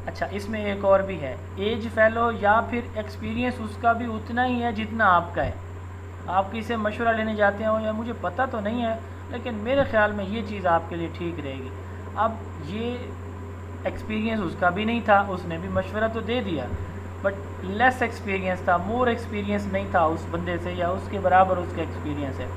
अच्छा इसमें एक और भी है, एज फेलो या फिर एक्सपीरियंस उसका भी उतना ही है जितना आपका है। आप किसी से मशवरा लेने जाते हो, या मुझे पता तो नहीं है लेकिन मेरे ख़्याल में ये चीज़ आपके लिए ठीक रहेगी। अब ये एक्सपीरियंस उसका भी नहीं था, उसने भी मशवरा तो दे दिया, बट लेस एक्सपीरियंस था, मोर एक्सपीरियंस नहीं था उस बंदे से, या उसके बराबर उसका एक्सपीरियंस है।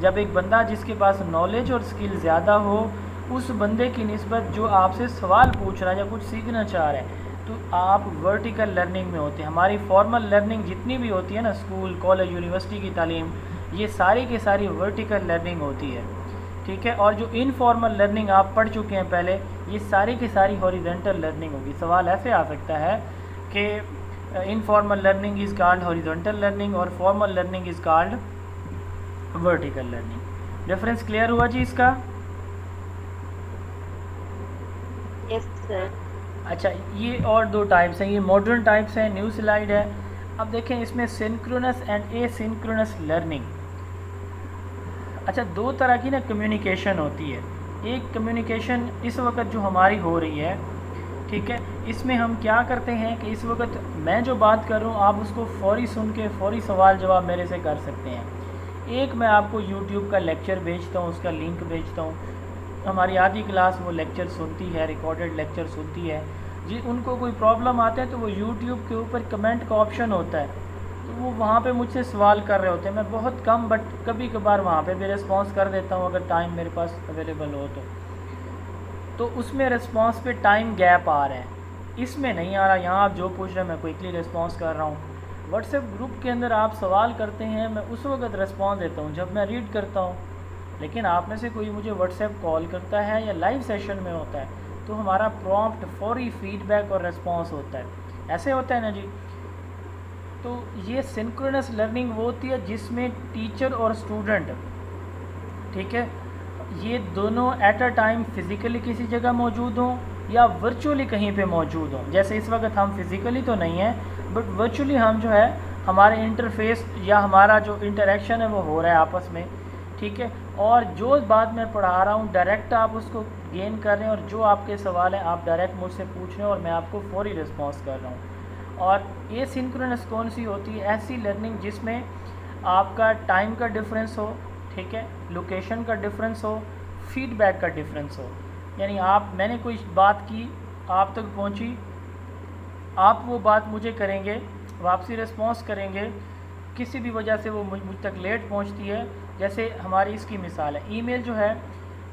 जब एक बंदा जिसके पास नॉलेज और स्किल ज़्यादा हो, उस बंदे की निस्बत जो आपसे सवाल पूछ रहा है या कुछ सीखना चाह रहा है, तो आप वर्टिकल लर्निंग में होते हैं। हमारी फॉर्मल लर्निंग जितनी भी होती है ना, स्कूल कॉलेज यूनिवर्सिटी की तालीम, ये सारी की सारी वर्टिकल लर्निंग होती है। ठीक है, और जो इनफॉर्मल लर्निंग आप पढ़ चुके हैं पहले, ये सारी की सारी हॉरिजेंटल लर्निंग होगी। सवाल ऐसे आ सकता है कि informal learning is called horizontal learning और formal learning is called vertical learning. Difference clear हुआ जी इसका? Yes sir. अच्छा, ये और दो टाइप्स हैं, ये मॉडर्न टाइप्स हैं, न्यू स्लाइड है। अब देखें इसमें सिंक्रोनस एंड एसिंक्रोनस लर्निंग। अच्छा, दो तरह की ना कम्युनिकेशन होती है। एक कम्युनिकेशन इस वक्त जो हमारी हो रही है, ठीक है, इसमें हम क्या करते हैं कि इस वक्त मैं जो बात कर रहा हूँ आप उसको फ़ौरी सुन के फ़ौरी सवाल जवाब मेरे से कर सकते हैं। एक मैं आपको यूट्यूब का लेक्चर भेजता हूँ, उसका लिंक भेजता हूँ, हमारी आधी क्लास वो लेक्चर सुनती है, रिकॉर्डेड लेक्चर सुनती है जी। उनको कोई प्रॉब्लम आता है तो वो यूट्यूब के ऊपर कमेंट का ऑप्शन होता है, तो वो वहाँ पे मुझसे सवाल कर रहे होते हैं। मैं बहुत कम बट कभी कभार वहाँ पे भी रिस्पॉन्स कर देता हूँ अगर टाइम मेरे पास अवेलेबल हो तो उसमें रिस्पॉन्स पे टाइम गैप आ रहा है, इसमें नहीं आ रहा। यहाँ आप जो पूछ रहे हैं मैं क्विकली रिस्पॉन्स कर रहा हूँ। व्हाट्सएप ग्रुप के अंदर आप सवाल करते हैं, मैं उस वक्त रिस्पॉन्स देता हूँ जब मैं रीड करता हूँ। लेकिन आप में से कोई मुझे व्हाट्सएप कॉल करता है या लाइव सेशन में होता है तो हमारा प्रॉम्प्ट फौरी फीडबैक और रिस्पॉन्स होता है, ऐसे होता है ना जी। तो ये सिंक्रोनस लर्निंग वो होती है जिसमें टीचर और स्टूडेंट, ठीक है, ये दोनों एट अ टाइम फिज़िकली किसी जगह मौजूद हों या वर्चुअली कहीं पे मौजूद हों। जैसे इस वक्त हम फिज़िकली तो नहीं हैं बट वर्चुअली हम जो है हमारे इंटरफेस या हमारा जो इंटरेक्शन है वो हो रहा है आपस में, ठीक है। और जो बात मैं पढ़ा रहा हूँ डायरेक्ट आप उसको गेन कर रहे हैं और जो आपके सवाल हैं आप डायरेक्ट मुझसे पूछ रहे हैं और मैं आपको फौरी रिस्पॉन्स कर रहा हूँ। और ये सिंक्रोनस कौन सी होती है? ऐसी लर्निंग जिसमें आपका टाइम का डिफरेंस हो, ठीक है, लोकेशन का डिफरेंस हो, फीडबैक का डिफरेंस हो। यानी मैंने कोई बात की, आप तक पहुंची, आप वो बात मुझे करेंगे, वापसी रिस्पॉन्स करेंगे, किसी भी वजह से वो मुझ तक लेट पहुंचती है। जैसे हमारी इसकी मिसाल है, ईमेल जो है,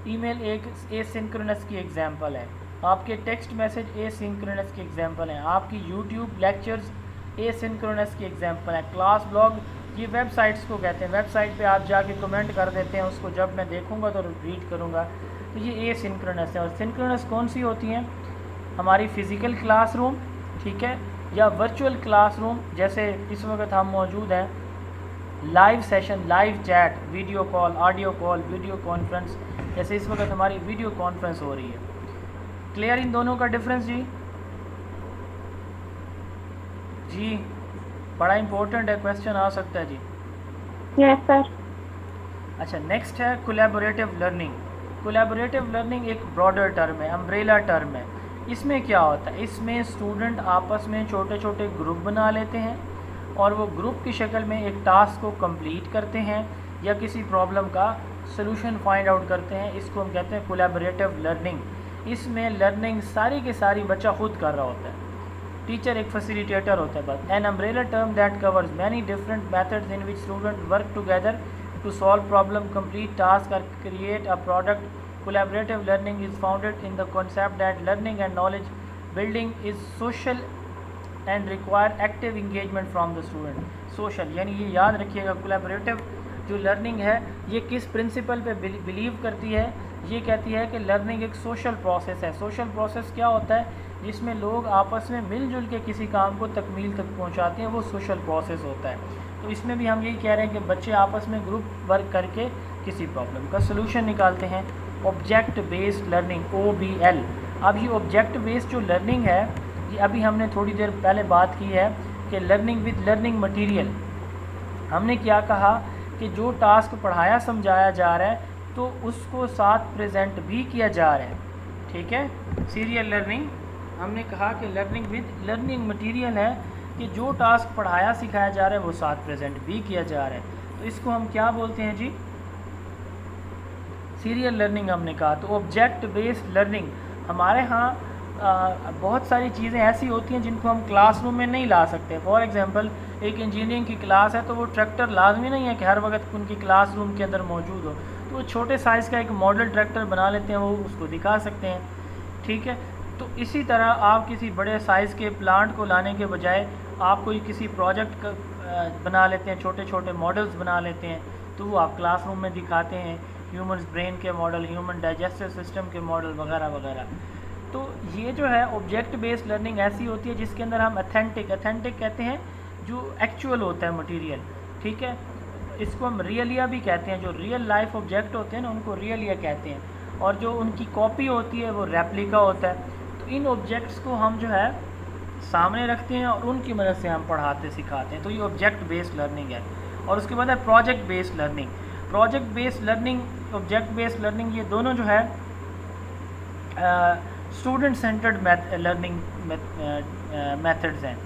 ईमेल एक एसिंक्रोनस की एग्जांपल है, आपके टेक्स्ट मैसेज एसिंक्रोनस की एग्जांपल है, आपकी यूट्यूब लेक्चर्स एसिंक्रोनस की एग्जांपल है, क्लास ब्लॉग ये वेबसाइट्स को कहते हैं। वेबसाइट पे आप जाके कमेंट कर देते हैं, उसको जब मैं देखूंगा तो रीड करूंगा, तो ये एसिंक्रोनस है। और सिंक्रोनस कौन सी होती हैं? हमारी फ़िज़िकल क्लासरूम, ठीक है, या वर्चुअल क्लासरूम, जैसे इस वक्त हम मौजूद हैं, live session, live chat, video call, audio call, video conference, जैसे इस वक्त हमारी वीडियो कॉन्फ्रेंस हो रही है। क्लियर इन दोनों का डिफरेंस जी? जी बड़ा इंपॉर्टेंट है, क्वेश्चन आ सकता है जी। Yes sir. अच्छा, नेक्स्ट है कोलैबोरेटिव लर्निंग। कोलैबोरेटिव लर्निंग एक ब्रॉडर टर्म है, अम्ब्रेला टर्म है। इसमें क्या होता है? इसमें स्टूडेंट आपस में छोटे छोटे ग्रुप बना लेते हैं और वो ग्रुप की शक्ल में एक टास्क को कंप्लीट करते हैं या किसी प्रॉब्लम का सलूशन फाइंड आउट करते हैं। इसको हम कहते हैं कोलैबोरेटिव लर्निंग। इसमें लर्निंग सारी की सारी बच्चा खुद कर रहा होता है, टीचर एक फैसिलिटेटर होता है बस। An umbrella term that covers many different methods in which student work together to solve problem, complete task or create a product. Collaborative learning is founded in the concept that learning and knowledge building is social and require active engagement from the student. Social यानी ये याद रखिएगा, collaborative जो learning है ये किस principal पे believe करती है? ये कहती है कि लर्निंग एक सोशल प्रोसेस है। सोशल प्रोसेस क्या होता है? जिसमें लोग आपस में मिलजुल के किसी काम को तकमील तक पहुंचाते हैं, वो सोशल प्रोसेस होता है। तो इसमें भी हम यही कह रहे हैं कि बच्चे आपस में ग्रुप वर्क करके किसी प्रॉब्लम का सलूशन निकालते हैं। Object based learning, OBL। अब ये ऑब्जेक्ट बेस्ड जो लर्निंग है, ये अभी हमने थोड़ी देर पहले बात की है कि लर्निंग विद लर्निंग मटेरियल। हमने क्या कहा कि जो टास्क पढ़ाया समझाया जा रहा है तो उसको साथ प्रेजेंट भी किया जा रहा है, ठीक है। सीरियल लर्निंग, हमने कहा कि लर्निंग विद लर्निंग मटेरियल है कि जो टास्क पढ़ाया सिखाया जा रहा है वो साथ प्रेजेंट भी किया जा रहा है। तो इसको हम क्या बोलते हैं जी? सीरियल लर्निंग हमने कहा। तो ऑब्जेक्ट बेस्ड लर्निंग, हमारे यहाँ बहुत सारी चीज़ें ऐसी होती हैं जिनको हम क्लासरूम में नहीं ला सकते। फॉर एग्जांपल एक इंजीनियरिंग की क्लास है तो वो ट्रैक्टर लाजमी नहीं है कि हर वक्त उनकी क्लासरूम के अंदर मौजूद हो, तो वो छोटे साइज़ का एक मॉडल ट्रैक्टर बना लेते हैं, वो उसको दिखा सकते हैं, ठीक है। तो इसी तरह आप किसी बड़े साइज़ के प्लांट को लाने के बजाय आप कोई किसी प्रोजेक्ट का बना लेते हैं, छोटे छोटे मॉडल्स बना लेते हैं, तो वो आप क्लासरूम में दिखाते हैं, ह्यूमन ब्रेन के मॉडल, ह्यूमन डाइजेस्टिव सिस्टम के मॉडल वगैरह वगैरह। तो ये जो है ऑब्जेक्ट बेस्ड लर्निंग ऐसी होती है जिसके अंदर हम अथेंटिक कहते हैं जो एक्चुअल होता है मटेरियल, ठीक है। इसको हम रियलिया भी कहते हैं, जो रियल लाइफ ऑब्जेक्ट होते हैं ना उनको रियलिया कहते हैं, और जो उनकी कॉपी होती है वो रेप्लिका होता है। तो इन ऑब्जेक्ट्स को हम जो है सामने रखते हैं और उनकी मदद से हम पढ़ाते सिखाते हैं, तो ये ऑब्जेक्ट बेस्ड लर्निंग है। और उसके बाद है project based learning. Project based learning, object based learning, ये दोनों जो है स्टूडेंट सेंटर्ड लर्निंग मेथड्स हैं।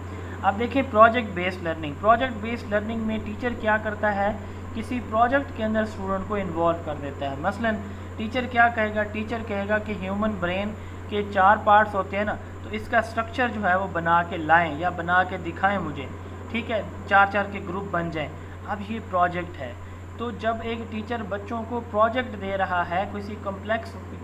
अब देखिए प्रोजेक्ट बेस्ड लर्निंग में टीचर क्या करता है, किसी प्रोजेक्ट के अंदर स्टूडेंट को इन्वॉल्व कर देता है। मसलन टीचर क्या कहेगा? टीचर कहेगा कि ह्यूमन ब्रेन के 4 पार्ट्स होते हैं ना, तो इसका स्ट्रक्चर जो है वो बना के लाएं या बना के दिखाएं मुझे, ठीक है, 4-4 के ग्रुप बन जाएं। अब ये प्रोजेक्ट है, तो जब एक टीचर बच्चों को प्रोजेक्ट दे रहा है, किसी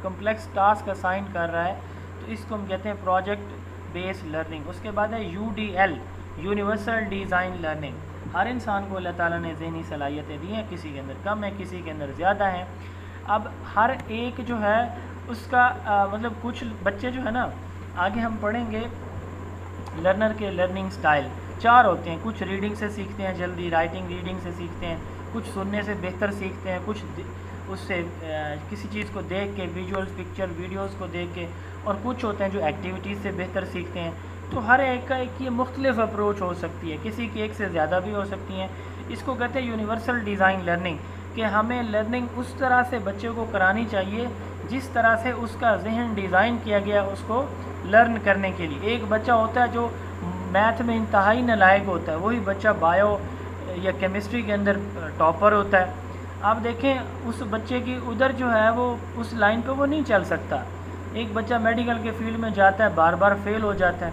कम्प्लेक्स टास्क असाइन कर रहा है, तो इसको हम कहते हैं प्रोजेक्ट बेस्ड लर्निंग। उसके बाद है UDL, यूनिवर्सल डिज़ाइन लर्निंग। हर इंसान को अल्लाह ताला ने ज़हनी सलाहियतें दी हैं, किसी के अंदर कम है, किसी के अंदर ज़्यादा हैं। अब हर एक जो है उसका मतलब कुछ बच्चे जो है ना, आगे हम पढ़ेंगे लर्नर के लर्निंग स्टाइल 4 होते हैं। कुछ रीडिंग से सीखते हैं जल्दी, राइटिंग रीडिंग से सीखते हैं, कुछ सुनने से बेहतर सीखते हैं, कुछ उससे किसी चीज़ को देख के, विजुअल्स, पिक्चर, वीडियोस को देख के, और कुछ होते हैं जो एक्टिविटीज़ से बेहतर सीखते हैं। तो हर एक का एक ये मुख्तलिफ अप्रोच हो सकती है, किसी की एक से ज़्यादा भी हो सकती हैं। इसको कहते हैं यूनिवर्सल डिज़ाइन लर्निंग, कि हमें लर्निंग उस तरह से बच्चे को करानी चाहिए जिस तरह से उसका जहन डिज़ाइन किया गया उसको लर्न करने के लिए। एक बच्चा होता है जो मैथ में इंतहाई नालायक होता है, वही बच्चा बायो या केमिस्ट्री के अंदर टॉपर होता है। आप देखें उस बच्चे की उधर जो है वो उस लाइन पे वो नहीं चल सकता। एक बच्चा मेडिकल के फील्ड में जाता है, बार बार फेल हो जाता है,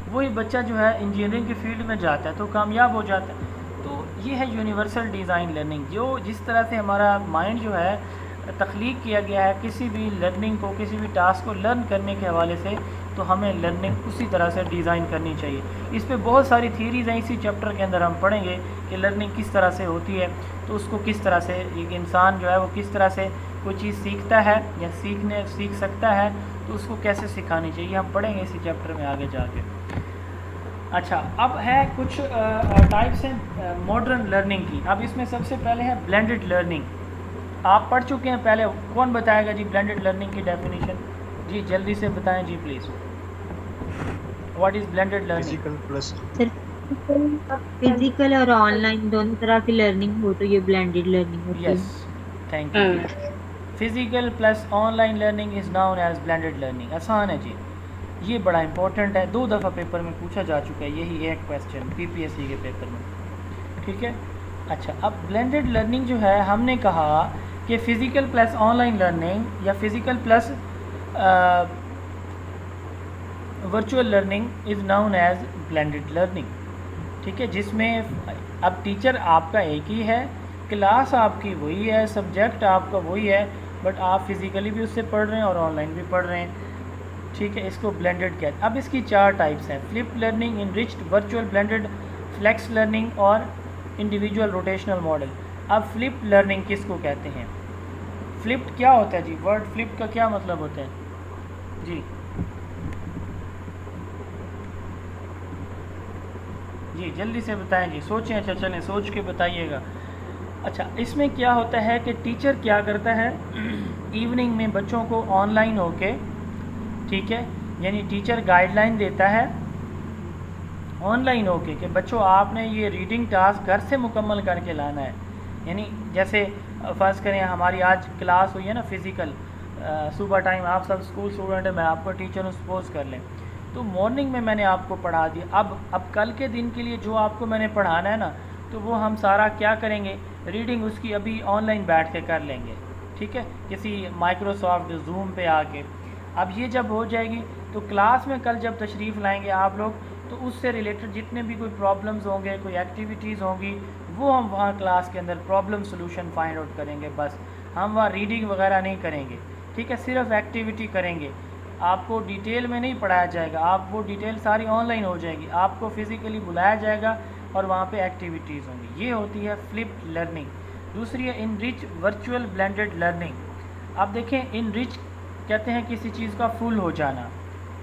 वही बच्चा जो है इंजीनियरिंग के फील्ड में जाता है तो कामयाब हो जाता है। तो ये है यूनिवर्सल डिज़ाइन लर्निंग, जो जिस तरह से हमारा माइंड जो है तख्लीक किया गया है किसी भी लर्निंग को, किसी भी टास्क को लर्न करने के हवाले से, तो हमें लर्निंग उसी तरह से डिज़ाइन करनी चाहिए। इस पे बहुत सारी थीरीज़ हैं, इसी चैप्टर के अंदर हम पढ़ेंगे कि लर्निंग किस तरह से होती है, तो उसको किस तरह से एक इंसान जो है वो किस तरह से कोई चीज़ सीखता है या सीख सकता है, तो उसको कैसे सिखानी चाहिए हम पढ़ेंगे इसी चैप्टर में आगे जाके। अच्छा, अब है कुछ टाइप्स हैं मॉडर्न लर्निंग की। अब इसमें सबसे पहले है ब्लेंडेड लर्निंग। आप पढ़ चुके हैं पहले, कौन बताएगा जी ब्लेंडेड लर्निंग की डेफिनेशन? जी जल्दी से बताएं जी please. What is blended learning? Physical और ऑनलाइन दोनों तरह की लर्निंग हो तो ये ब्लेंडेड लर्निंग होती है। Yes, thank you. Physical plus online learning is known as blended learning. आसान है जी, ये बड़ा इंपॉर्टेंट है, 2 दफ़ा पेपर में पूछा जा चुका है यही एक क्वेश्चन PPSC के पेपर में, ठीक है। अच्छा, अब ब्लेंडेड लर्निंग जो है हमने कहा कि फ़िज़िकल प्लस ऑनलाइन लर्निंग या physical plus virtual learning is known as blended learning, ठीक है। जिसमें अब टीचर आपका एक ही है, क्लास आपकी वही है, सब्जेक्ट आपका वही है, बट आप फिज़िकली भी उससे पढ़ रहे हैं और ऑनलाइन भी पढ़ रहे हैं, ठीक है। इसको ब्लेंडेड कहते हैं। अब इसकी 4 टाइप्स हैं: flip learning, enriched, virtual, blended, flex learning और इंडिविजुअल रोटेशनल मॉडल। अब फ्लिप लर्निंग किसको कहते हैं? फ्लिप्ड क्या होता है जी? वर्ड फ्लिप का क्या मतलब होता है जी? जी जल्दी से बताएं जी, सोचें। अच्छा चलें, सोच के बताइएगा। अच्छा, इसमें क्या होता है कि टीचर क्या करता है, इवनिंग में बच्चों को ऑनलाइन होके, ठीक है, यानी टीचर गाइडलाइन देता है ऑनलाइन होके कि बच्चों आपने ये रीडिंग टास्क घर से मुकम्मल करके लाना है। यानी जैसे फ़र्ज़ करें हमारी आज क्लास हुई है ना फ़िज़िकल, सुबह टाइम आप सब स्कूल स्टूडेंट है, मैं आपको टीचर हूँ सपोज़ कर लें, तो मॉर्निंग में मैंने आपको पढ़ा दिया। अब कल के दिन के लिए जो आपको मैंने पढ़ाना है ना, तो वो हम सारा क्या करेंगे, रीडिंग उसकी अभी ऑनलाइन बैठ के कर लेंगे, ठीक है, किसी माइक्रोसॉफ्ट जूम पे आके। अब ये जब हो जाएगी तो क्लास में कल जब तशरीफ़ लाएंगे आप लोग, तो उससे रिलेटेड जितने भी कोई प्रॉब्लम्स होंगे, कोई एक्टिविटीज़ होंगी, वो हम वहाँ क्लास के अंदर प्रॉब्लम सॉल्यूशन फाइंड आउट करेंगे। बस हम वहाँ रीडिंग वगैरह नहीं करेंगे, ठीक है, सिर्फ एक्टिविटी करेंगे। आपको डिटेल में नहीं पढ़ाया जाएगा, आप वो डिटेल सारी ऑनलाइन हो जाएगी, आपको फ़िज़िकली बुलाया जाएगा और वहाँ पे एक्टिविटीज़ होंगी। ये होती है फ्लिप लर्निंग। दूसरी है इनरिच वर्चुअल ब्लेंडेड लर्निंग। आप देखें, इनरिच कहते हैं किसी चीज़ का फुल हो जाना,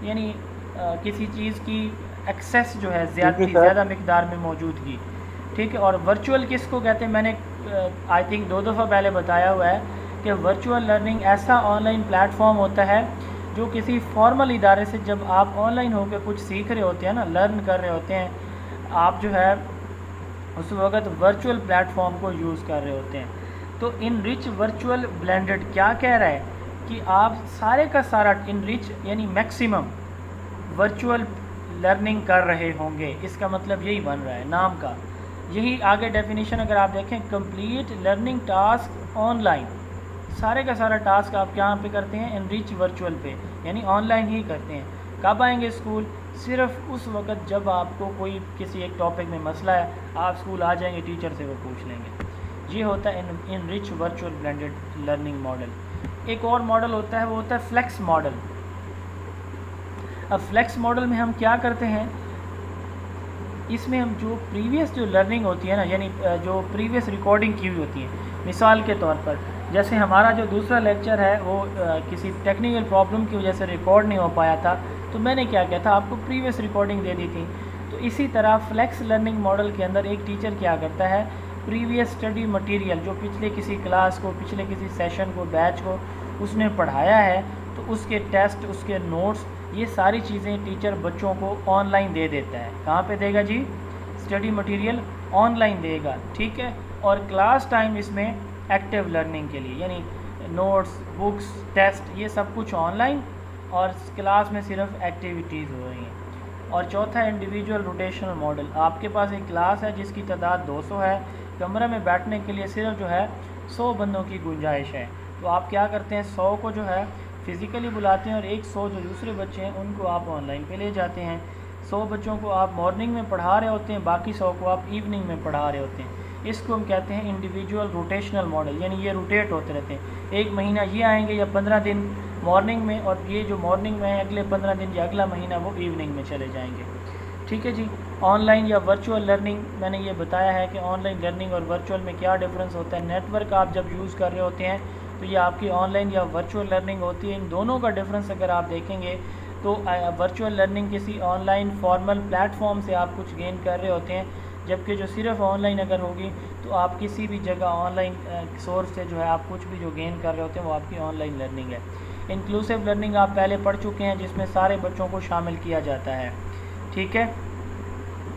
यानी किसी चीज़ की एक्सेस जो है ज़्यादा मिकदार में मौजूदगी, ठीक है। और वर्चुअल किसको कहते हैं? मैंने आई थिंक 2 दफ़ा पहले बताया हुआ है कि वर्चुअल लर्निंग ऐसा ऑनलाइन प्लेटफॉर्म होता है जो किसी फॉर्मल इदारे से जब आप ऑनलाइन होकर कुछ सीख रहे होते हैं ना, लर्न कर रहे होते हैं, आप जो है उस वक्त वर्चुअल प्लेटफॉर्म को यूज़ कर रहे होते हैं। तो इनरिच वर्चुअल ब्लेंडेड क्या कह रहा है कि आप सारे का सारा इनरिच यानी मैक्सिमम वर्चुअल लर्निंग कर रहे होंगे। इसका मतलब यही बन रहा है नाम का। यही आगे डेफिनेशन अगर आप देखें, कंप्लीट लर्निंग टास्क ऑनलाइन, सारे का सारा टास्क आप यहाँ पे करते हैं इनरिच वर्चुअल पे, यानी ऑनलाइन ही करते हैं। कब आएंगे स्कूल? सिर्फ उस वक्त जब आपको कोई किसी एक टॉपिक में मसला है, आप स्कूल आ जाएंगे, टीचर से वो पूछ लेंगे। ये होता है enriched virtual blended learning model. एक और मॉडल होता है, वो होता है फ्लेक्स मॉडल। अब फ्लेक्स मॉडल में हम क्या करते हैं, इसमें हम जो प्रीवियस जो लर्निंग होती है ना, यानी जो प्रीवियस रिकॉर्डिंग की हुई होती है, मिसाल के तौर पर जैसे हमारा जो दूसरा लेक्चर है वो किसी टेक्निकल प्रॉब्लम की वजह से रिकॉर्ड नहीं हो पाया था, तो मैंने क्या किया था, आपको प्रीवियस रिकॉर्डिंग दे दी थी। तो इसी तरह फ्लेक्स लर्निंग मॉडल के अंदर एक टीचर क्या करता है, प्रीवियस स्टडी मटेरियल जो पिछले किसी क्लास को, पिछले किसी सेशन को, बैच को उसने पढ़ाया है, तो उसके टेस्ट, उसके नोट्स, ये सारी चीज़ें टीचर बच्चों को ऑनलाइन दे देता है। कहाँ पे देगा जी? स्टडी मटेरियल ऑनलाइन देगा, ठीक है। और क्लास टाइम इसमें एक्टिव लर्निंग के लिए, यानी नोट्स, बुक्स, टेस्ट, ये सब कुछ ऑनलाइन, और क्लास में सिर्फ एक्टिविटीज़ हो रही हैं। और चौथा है इंडिविजुअल रोटेशनल मॉडल। आपके पास एक क्लास है जिसकी तादाद 200 है, कमरे में बैठने के लिए सिर्फ जो है 100 बंदों की गुंजाइश है, तो आप क्या करते हैं, 100 को जो है फ़िज़िकली बुलाते हैं और 100 जो दूसरे बच्चे हैं उनको आप ऑनलाइन पे ले जाते हैं। 100 बच्चों को आप मॉर्निंग में पढ़ा रहे होते हैं, बाकी 100 को आप इवनिंग में पढ़ा रहे होते हैं। इसको हम कहते हैं इंडिविजुअल रोटेशनल मॉडल, यानी ये रोटेट होते रहते हैं। एक महीना ये आएंगे या 15 दिन मॉर्निंग में, और ये जो मॉर्निंग में है अगले 15 दिन या अगला महीना वो इवनिंग में चले जाएंगे, ठीक है जी। ऑनलाइन या वर्चुअल लर्निंग, मैंने ये बताया है कि ऑनलाइन लर्निंग और वर्चुअल में क्या डिफरेंस होता है। नेटवर्क आप जब यूज़ कर रहे होते हैं तो ये आपकी ऑनलाइन या वर्चुअल लर्निंग होती है। इन दोनों का डिफरेंस अगर आप देखेंगे तो वर्चुअल लर्निंग किसी ऑनलाइन फॉर्मल प्लेटफॉर्म से आप कुछ गेन कर रहे होते हैं, जबकि जो सिर्फ ऑनलाइन अगर होगी तो आप किसी भी जगह ऑनलाइन सोर्स से जो है आप कुछ भी जो गेन कर रहे होते हैं वो आपकी ऑनलाइन लर्निंग है। इंक्लूसिव लर्निंग आप पहले पढ़ चुके हैं, जिसमें सारे बच्चों को शामिल किया जाता है, ठीक है।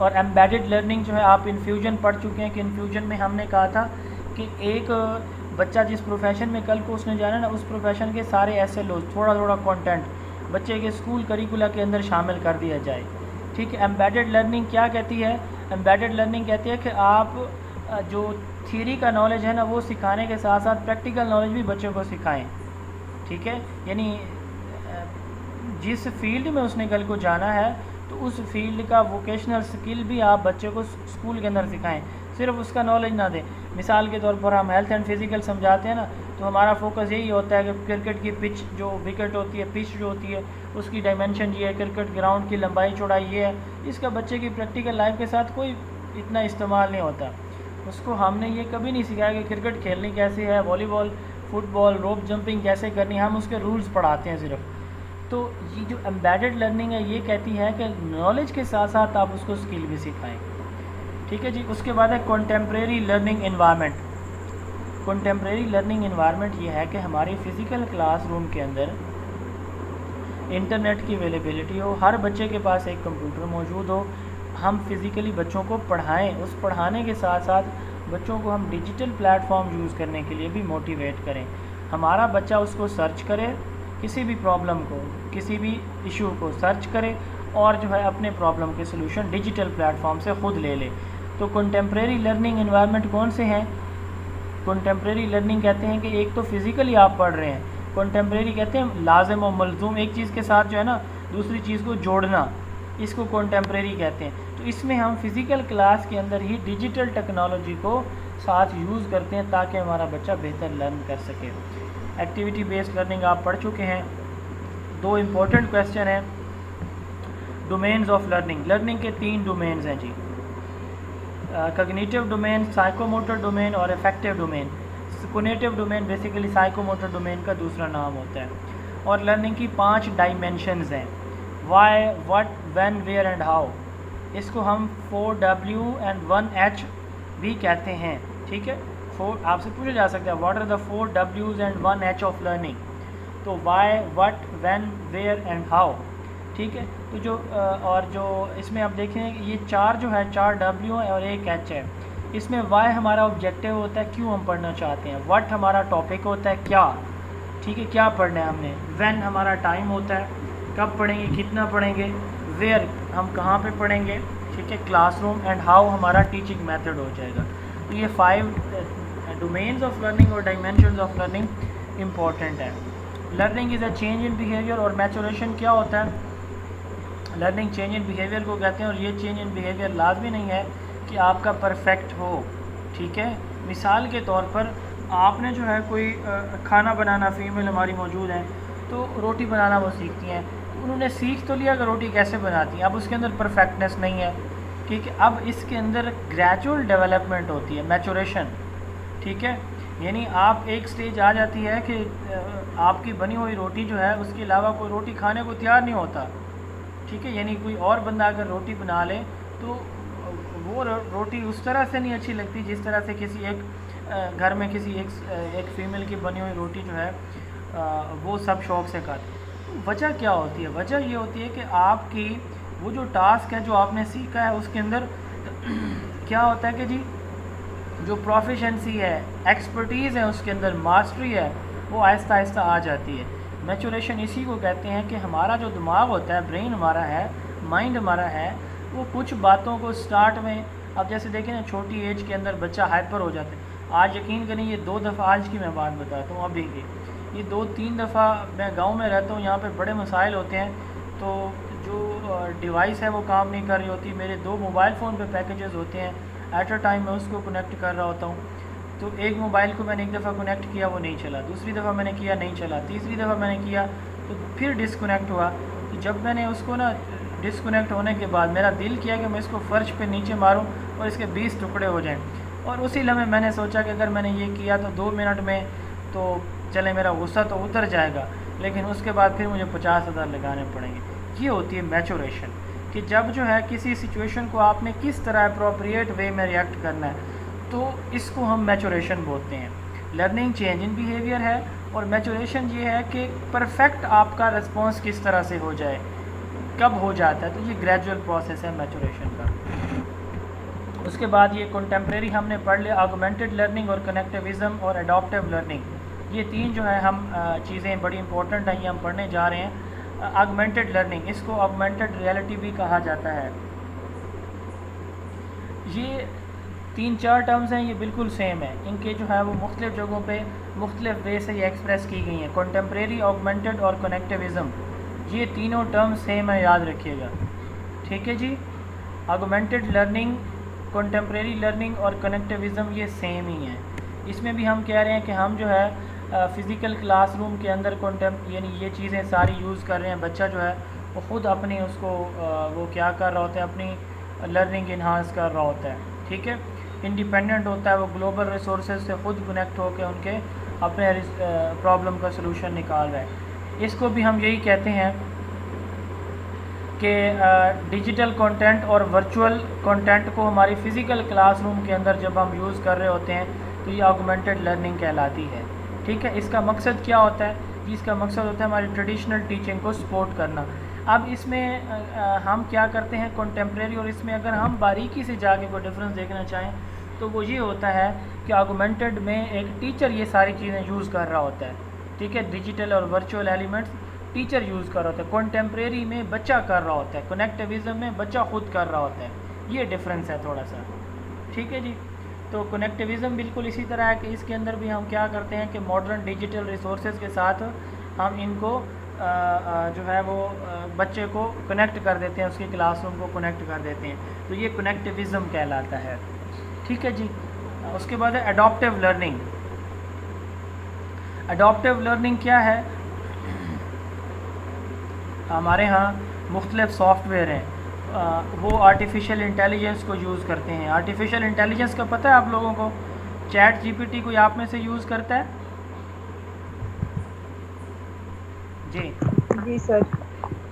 और एम्बेडेड लर्निंग जो है आप इन्फ्यूजन पढ़ चुके हैं, कि इन्फ्यूजन में हमने कहा था कि एक बच्चा जिस प्रोफेशन में कल को उसने जाना ना, उस प्रोफेशन के सारे ऐसे लो थोड़ा थोड़ा कंटेंट बच्चे के स्कूल करिकुला के अंदर शामिल कर दिया जाए, ठीक है। एम्बेडेड लर्निंग क्या कहती है? एम्बेडेड लर्निंग कहती है कि आप जो थ्योरी का नॉलेज है ना वो सिखाने के साथ साथ प्रैक्टिकल नॉलेज भी बच्चों को सिखाएं, ठीक है। यानी जिस फील्ड में उसने कल को जाना है तो उस फील्ड का वोकेशनल स्किल भी आप बच्चे को स्कूल के अंदर सिखाएं, सिर्फ उसका नॉलेज ना दें। मिसाल के तौर पर हम हेल्थ एंड फिज़िकल समझाते हैं ना, तो हमारा फोकस यही होता है कि क्रिकेट की पिच जो विकेट होती है, पिच जो होती है उसकी डायमेंशन ये है, क्रिकेट ग्राउंड की लंबाई चौड़ाई ये है। इसका बच्चे की प्रैक्टिकल लाइफ के साथ कोई इतना इस्तेमाल नहीं होता। उसको हमने ये कभी नहीं सिखाया कि क्रिकेट खेलनी कैसे है, वॉलीबॉल, फुटबॉल, रोप जंपिंग कैसे करनी है, हम उसके रूल्स पढ़ाते हैं सिर्फ। तो ये जो एम्बेडेड लर्निंग है ये कहती है कि नॉलेज के साथ साथ आप उसको स्किल भी सिखाएं, ठीक है जी। उसके बाद है contemporary learning environment. Contemporary learning environment ये है कि हमारी फ़िज़िकल क्लासरूम के अंदर इंटरनेट की अवेलेबिलिटी हो, हर बच्चे के पास एक कंप्यूटर मौजूद हो, हम फिज़िकली बच्चों को पढ़ाएं, उस पढ़ाने के साथ साथ बच्चों को हम डिजिटल प्लेटफॉर्म यूज़ करने के लिए भी मोटिवेट करें। हमारा बच्चा उसको सर्च करे, किसी भी प्रॉब्लम को, किसी भी इशू को सर्च करे और जो है अपने प्रॉब्लम के सलूशन डिजिटल प्लेटफॉर्म से ख़ुद ले ले। तो कंटेम्प्रेरी लर्निंग इन्वायरमेंट कौन से हैं? कंटेम्प्रेरी लर्निंग कहते हैं कि एक तो फिज़िकली आप पढ़ रहे हैं, कंटेम्प्रेरी कहते हैं लाजिम और मलजूम, एक चीज़ के साथ जो है ना दूसरी चीज़ को जोड़ना, इसको कंटेम्प्रेरी कहते हैं। तो इसमें हम फ़िज़िकल क्लास के अंदर ही डिजिटल टेक्नोलॉजी को साथ यूज़ करते हैं ताकि हमारा बच्चा बेहतर लर्न कर सके। एक्टिविटी बेस्ड लर्निंग आप पढ़ चुके हैं। दो इम्पोर्टेंट क्वेश्चन हैं, डोमेन्स ऑफ लर्निंग। लर्निंग के 3 डोमेन्स हैं जी, कॉग्निटिव डोमेन, साइकोमोटर डोमेन और affective domain. Cognitive domain basically psychomotor domain का दूसरा नाम होता है। और लर्निंग की 5 डायमेंशंस हैं, why, what, when, where and how. इसको हम 4W and 1H भी कहते हैं, ठीक है। आपसे पूछा जा सकता है what are the 4W's and 1H of learning. तो why, what, when, where and how, ठीक है। तो जो इसमें आप देखें ये 4 जो है 4W है और 1 H है। इसमें वाई हमारा ऑब्जेक्टिव होता है, क्यों हम पढ़ना चाहते हैं। व्हाट हमारा टॉपिक होता है, क्या, ठीक है, क्या पढ़ना है हमने। व्हेन हमारा टाइम होता है, कब पढ़ेंगे, कितना पढ़ेंगे। वेयर हम कहाँ पे पढ़ेंगे, ठीक है, क्लासरूम। एंड हाउ हमारा टीचिंग मेथड हो जाएगा। तो ये 5 डोमेन्स ऑफ लर्निंग और डायमेंशंस ऑफ लर्निंग इम्पॉर्टेंट है। Learning is a change in behaviour और मैचुरेशन क्या होता है, लर्निंग चेंज इन बिहेवियर को कहते हैं, और ये चेंज इन बिहेवियर लाजमी नहीं है कि आपका परफेक्ट हो, ठीक है। मिसाल के तौर पर आपने जो है कोई खाना बनाना, फीमेल हमारी मौजूद हैं तो रोटी बनाना वो सीखती हैं, उन्होंने सीख तो लिया कि रोटी कैसे बनाती हैं, अब उसके अंदर परफेक्टनेस नहीं है, ठीक है। अब इसके अंदर ग्रेजुअल डेवलपमेंट होती है, मैचुरेशन, ठीक है। यानी आप एक स्टेज आ जाती है कि आपकी बनी हुई रोटी जो है उसके अलावा कोई रोटी खाने को तैयार नहीं होता, ठीक है। यानी कोई और बंदा अगर रोटी बना ले तो वो रोटी उस तरह से नहीं अच्छी लगती जिस तरह से किसी एक घर में किसी एक फ़ीमेल की बनी हुई रोटी जो है वो सब शौक़ से खाते। वजह क्या होती है? वजह ये होती है कि आपकी वो जो टास्क है जो आपने सीखा है उसके अंदर क्या होता है कि जी जो प्रोफिशेंसी है, एक्सपर्टीज़ है, उसके अंदर मास्टरी है, वो आहिस्ता आहिस्ता आ जाती है। मैचुरेशन इसी को कहते हैं कि हमारा जो दिमाग होता है, ब्रेन हमारा है, माइंड हमारा है, वो कुछ बातों को स्टार्ट में, अब जैसे देखें ना छोटी एज के अंदर बच्चा हाइपर हो जाता है। आज यकीन करें ये 2 दफ़ा, आज की मैं बात बताता हूँ अभी की, ये 2-3 दफ़ा मैं गांव में रहता हूँ, यहाँ पे बड़े मसाइल होते हैं, तो जो डिवाइस है वो काम नहीं कर रही होती, मेरे 2 मोबाइल फ़ोन पे पैकेजेस होते हैं, एट अ टाइम मैं उसको कनेक्ट कर रहा होता हूँ। तो एक मोबाइल को मैंने एक दफ़ा कनेक्ट किया, वो नहीं चला, दूसरी दफ़ा मैंने किया नहीं चला, तीसरी दफ़ा मैंने किया तो फिर डिस्कनेक्ट हुआ। तो जब मैंने उसको ना डिस्कनेक्ट होने के बाद मेरा दिल किया कि मैं इसको फ़र्श पे नीचे मारूं और इसके 20 टुकड़े हो जाएं, और उसी लम्हे मैंने सोचा कि अगर मैंने ये किया तो 2 मिनट में तो चले मेरा गुस्सा तो उतर जाएगा, लेकिन उसके बाद फिर मुझे 50,000 लगाने पड़ेंगे। ये होती है मैचुरेशन, कि जब जो है किसी सिचुएशन को आपने किस तरह अप्रोप्रिएट वे में रिएक्ट करना है, तो इसको हम मैचुरेशन बोलते हैं। लर्निंग चेंज इन बिहेवियर है, और मैचुरेशन ये है कि परफेक्ट आपका रिस्पॉन्स किस तरह से हो जाए, कब हो जाता है, तो ये ग्रेजुअल प्रोसेस है मैचुरेशन का। उसके बाद ये कंटेम्प्रेरी हमने पढ़ लिया, ऑगमेंटेड लर्निंग और कनेक्टिविज़म और एडॉप्टिव लर्निंग, ये 3 जो है हम चीज़ें बड़ी इंपॉर्टेंट हैं, ये हम पढ़ने जा रहे हैं। ऑगमेंटेड लर्निंग, इसको ऑगमेंटेड रियलिटी भी कहा जाता है। ये 3-4 टर्म्स हैं, ये बिल्कुल सेम है, इनके जो है वो मुख्तलिफ़ जगहों पे मुख्तलिफ़ वे से ये एक्सप्रेस की गई हैं। कंटेम्प्रेरी, ऑगमेंटेड और कनेक्टिविज़म, ये तीनों टर्म्स सेम है, याद रखिएगा, ठीक है जी। ऑगमेंटेड लर्निंग, कंटेम्प्रेरी लर्निंग और कनेक्टिविज़म ये सेम ही हैं। इसमें भी हम कह रहे हैं कि हम जो है फ़िज़िकल क्लासरूम के अंदर यानी ये चीज़ें सारी यूज़ कर रहे हैं, बच्चा जो है वो ख़ुद अपनी उसको वो क्या कर रहा होता है, अपनी लर्निंग इन्हांस कर रहा होता है, ठीक है, इंडिपेंडेंट होता है, वो ग्लोबल रिसोर्सेज से ख़ुद कनेक्ट होकर उनके अपने प्रॉब्लम का सलूशन निकाल रहा है। इसको भी हम यही कहते हैं कि डिजिटल कंटेंट और वर्चुअल कंटेंट को हमारी फ़िज़िकल क्लासरूम के अंदर जब हम यूज़ कर रहे होते हैं तो ये ऑगमेंटेड लर्निंग कहलाती है, ठीक है। इसका मकसद क्या होता है? इसका मकसद होता है हमारी ट्रेडिशनल टीचिंग को सपोर्ट करना। अब इसमें हम क्या करते हैं कंटेम्प्रेरी, और इसमें अगर हम बारीकी से जाके कोई डिफरेंस देखना चाहें तो वो ये होता है कि ऑगमेंटेड में एक टीचर ये सारी चीज़ें यूज़ कर रहा होता है, ठीक है, डिजिटल और वर्चुअल एलिमेंट्स टीचर यूज़ कर रहा होता है, कंटेम्प्रेरी में बच्चा कर रहा होता है, कनेक्टिविज़म में बच्चा खुद कर रहा होता है, ये डिफरेंस है थोड़ा सा, ठीक है जी। तो कनेक्टिविज़म बिल्कुल इसी तरह है कि इसके अंदर भी हम क्या करते हैं कि मॉडर्न डिजिटल रिसोर्सेज के साथ हम इनको जो है वो बच्चे को कनेक्ट कर देते हैं, उसकी क्लासरूम को कनेक्ट कर देते हैं, तो ये कनेक्टिविज़म कहलाता है, ठीक है जी। उसके बाद है एडॉप्टिव लर्निंग। एडॉप्टिव लर्निंग क्या है? हमारे यहाँ मुख्तलिफ सॉफ्टवेयर हैं, वो आर्टिफिशियल इंटेलिजेंस को यूज़ करते हैं। आर्टिफिशियल इंटेलिजेंस का पता है आप लोगों को? चैट जीपीटी कोई आप में से यूज़ करता है? जी जी सर।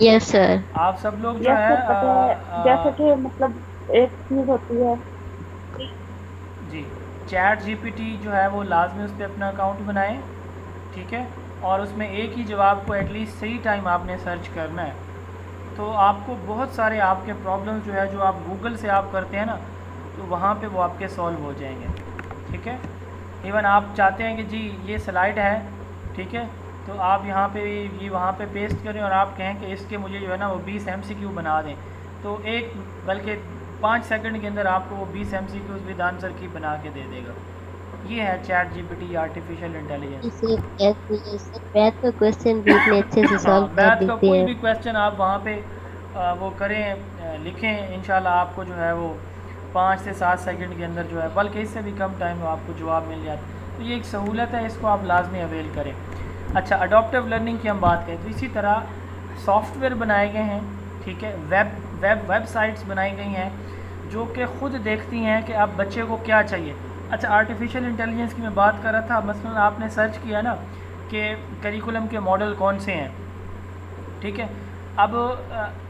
Yes sir. आप सब लोग जो यस है सर, पता है, जैसे कि मतलब एक चीज़ होती है जी, चैट जीपीटी जो है वो लाजमी उस पर अपना अकाउंट बनाएं, ठीक है, और उसमें एक ही जवाब को एटलीस्ट सही टाइम आपने सर्च करना है, तो आपको बहुत सारे आपके प्रॉब्लम्स जो है जो आप गूगल से आप करते हैं ना, तो वहाँ पे वो आपके सॉल्व हो जाएंगे, ठीक है। इवन आप चाहते हैं कि जी ये स्लाइड है, ठीक है, तो आप यहाँ पे ये वहाँ पे पेस्ट करें और आप कहें कि इसके मुझे जो है ना वो 20 MCQ बना दें, तो बल्कि 5 सेकंड के अंदर आपको वो 20 MCQ विद आंसर की बना के दे देगा। ये है chat GPT, artificial intelligence. Math का क्वेश्चन भी इतने अच्छे से सॉल्व कर मैथ का देते कोई हैं। भी क्वेश्चन आप वहाँ पे वो करें, लिखें, इंशाल्लाह आपको जो है वो 5 से 7 सेकंड के अंदर जो है, बल्कि इससे भी कम टाइम में आपको जवाब मिल जाता है। तो ये एक सहूलत है, इसको आप लाजमी अवेल करें। अच्छा, अडॉप्टिव लर्निंग की हम बात करें तो इसी तरह सॉफ्टवेयर बनाए गए हैं, ठीक है, वेबसाइट्स बनाई गई हैं जो कि ख़ुद देखती हैं कि अब बच्चे को क्या चाहिए। अच्छा, आर्टिफिशियल इंटेलिजेंस की मैं बात कर रहा था, मसलन आपने सर्च किया ना कि करिकुलम के मॉडल कौन से हैं, ठीक है, अब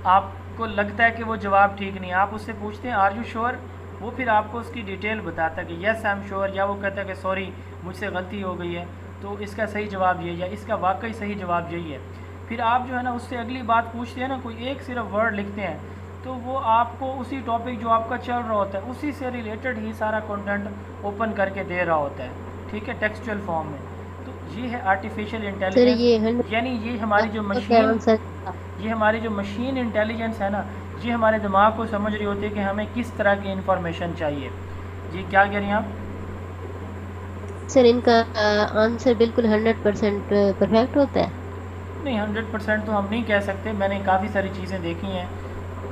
आपको लगता है कि वो जवाब ठीक नहीं है, आप उससे पूछते हैं आर यू श्योर, वो फिर आपको उसकी डिटेल बताता है कि येस आई एम श्योर, या वो कहता है कि सॉरी मुझसे गलती हो गई है, तो इसका सही जवाब ये, या इसका वाकई सही जवाब यही है। फिर आप जो है ना उससे अगली बात पूछते हैं ना, कोई एक सिर्फ वर्ड लिखते हैं तो वो आपको उसी टॉपिक जो आपका चल रहा होता है उसी से रिलेटेड ही सारा कंटेंट ओपन करके दे रहा होता है, ठीक है, टेक्सचुअल फॉर्म में। तो ये है आर्टिफिशियल सर इंटेलिजेंस, ये यानी ये हमारी जो मशीन इंटेलिजेंस है ना, ये हमारे दिमाग को समझ रही होती है कि हमें किस तरह की इंफॉर्मेशन चाहिए। जी क्या कह रही हैं आप? सर इनका आंसर बिल्कुल 100% परफेक्ट होता है? नहीं, 100% तो हम नहीं कह सकते। मैंने काफ़ी सारी चीज़ें देखी हैं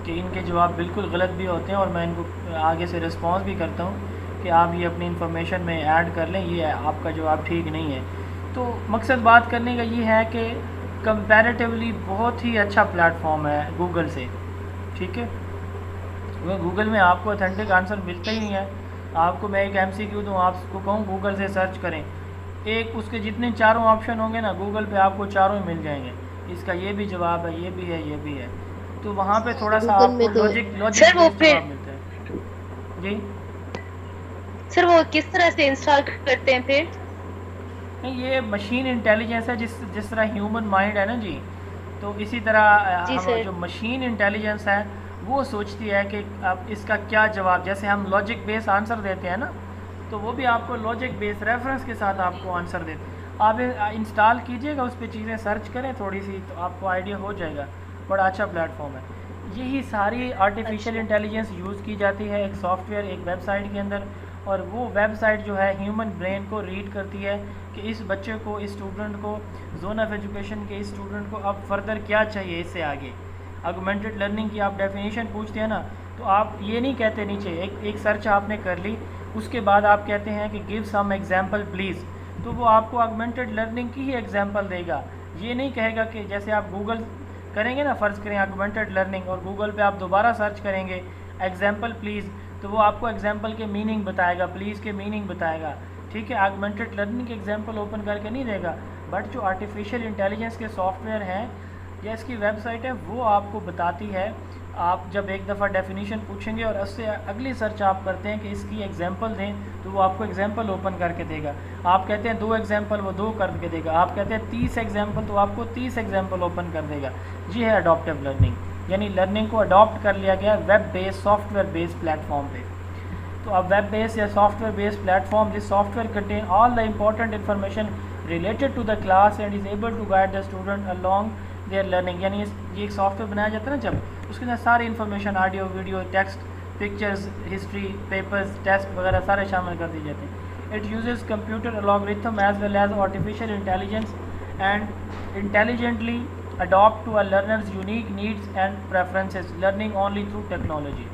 कि इनके जवाब बिल्कुल गलत भी होते हैं, और मैं इनको आगे से रिस्पॉन्स भी करता हूँ कि आप ये अपनी इंफॉर्मेशन में ऐड कर लें, ये आपका जवाब ठीक नहीं है। तो मकसद बात करने का ये है कि कंपैरेटिवली बहुत ही अच्छा प्लेटफॉर्म है गूगल से, ठीक है। गूगल में आपको ऑथेंटिक आंसर मिलता ही नहीं है। आपको मैं एक MCQ दूँ, आपको कहूँ गूगल से सर्च करें, एक उसके जितने चारों ऑप्शन होंगे ना गूगल पे आपको चारों ही मिल जाएंगे, इसका ये भी जवाब है, ये भी है, ये भी है। तो वहाँ पे थोड़ा सा आपको लॉजिक सर वो फिर जवाब मिलता है। जी सर वो किस तरह से इंस्टॉल करते हैं फिर? नहीं, ये मशीन इंटेलिजेंस है, जिस तरह ह्यूमन माइंड है ना जी, तो इसी तरह जी हम सर। जो मशीन इंटेलिजेंस है वो सोचती है कि अब इसका क्या जवाब, जैसे हम लॉजिक बेस्ड आंसर देते हैं ना, तो वो भी आपको लॉजिक बेस्ड रेफरेंस के साथ आपको आंसर देते हैं। आप इंस्टॉल कीजिएगा, उस पर चीज़ें सर्च करें थोड़ी सी, तो आपको आइडिया हो जाएगा। बड़ा अच्छा प्लेटफॉर्म है। यही सारी आर्टिफिशियल इंटेलिजेंस यूज़ की जाती है एक सॉफ्टवेयर, एक वेबसाइट के अंदर, और वो वेबसाइट जो है ह्यूमन ब्रेन को रीड करती है कि इस बच्चे को, इस स्टूडेंट को, जोन ऑफ एजुकेशन के इस स्टूडेंट को अब फर्दर क्या चाहिए इससे आगे। ऑगमेंटेड लर्निंग की आप डेफिनेशन पूछते हैं ना, तो आप ये नहीं कहते नीचे एक सर्च आपने कर ली, उसके बाद आप कहते हैं कि गिव सम एग्जांपल प्लीज़, तो वो आपको ऑगमेंटेड लर्निंग की ही एग्जांपल देगा। ये नहीं कहेगा कि जैसे आप गूगल करेंगे ना, फ़र्ज़ करें ऑगमेंटेड लर्निंग, और गूगल पे आप दोबारा सर्च करेंगे एग्जांपल प्लीज़, तो वो आपको एग्जांपल के मीनिंग बताएगा, प्लीज़ के मीनिंग बताएगा, ठीक है। ऑगमेंटेड लर्निंग के एग्जांपल ओपन करके नहीं देगा। बट जो आर्टिफिशियल इंटेलिजेंस के सॉफ्टवेयर हैं या इसकी वेबसाइट है, वो आपको बताती है। आप जब एक दफ़ा डेफिनेशन पूछेंगे और उससे अगली सर्च आप करते हैं कि इसकी एग्जांपल दें, तो वो आपको एग्जांपल ओपन करके देगा। आप कहते हैं 2 एग्जांपल, वो 2 करके देगा। आप कहते हैं 30 एग्जांपल, तो आपको 30 एग्जांपल ओपन कर देगा। ये है अडॉप्टिव लर्निंग, यानी लर्निंग को अडॉप्ट कर लिया गया web based, software based platform पे। तो अब वेब बेस्ड या software based platform, this software contain all the important information related to the class and is able to guide the student along their learning. यानी ये एक software बनाया जाता है ना जब, उसके अंदर सारी information, audio, video, text, pictures, history, papers, test वगैरह सारे शामिल कर दिए जाते हैं। It uses computer algorithm as well as artificial intelligence and intelligently adopt to a learners unique needs and preferences, learning only through technology.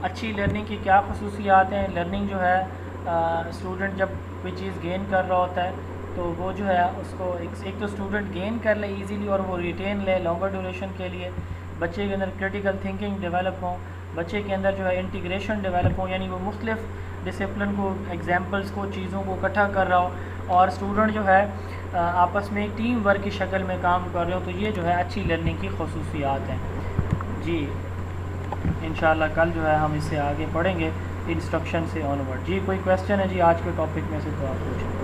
अच्छी learning की क्या खसूसियात हैं? लर्निंग जो है स्टूडेंट जब कोई चीज़ गेन कर रहा होता है तो वो जो है उसको एक तो स्टूडेंट गेन कर ले इजीली और वो रिटेन ले लॉन्गर ड्यूरेशन के लिए। बच्चे के अंदर क्रिटिकल थिंकिंग डेवलप हो, बच्चे के अंदर जो है इंटीग्रेशन डेवलप हो, यानी वो मुख्तलिफ डिसिप्लिन को, एग्जाम्पल्स को, चीज़ों को इकट्ठा कर रहा हो, और स्टूडेंट जो है आपस में टीम वर्क की शक्ल में काम कर रहे हो। तो ये जो है अच्छी लर्निंग की खसूसियात हैं जी। इंशाल्लाह कल जो है हम इससे आगे पढ़ेंगे इंस्ट्रक्शन से ऑनवर्ड। जी कोई क्वेश्चन है जी आज के टॉपिक में से तो आप पूछें।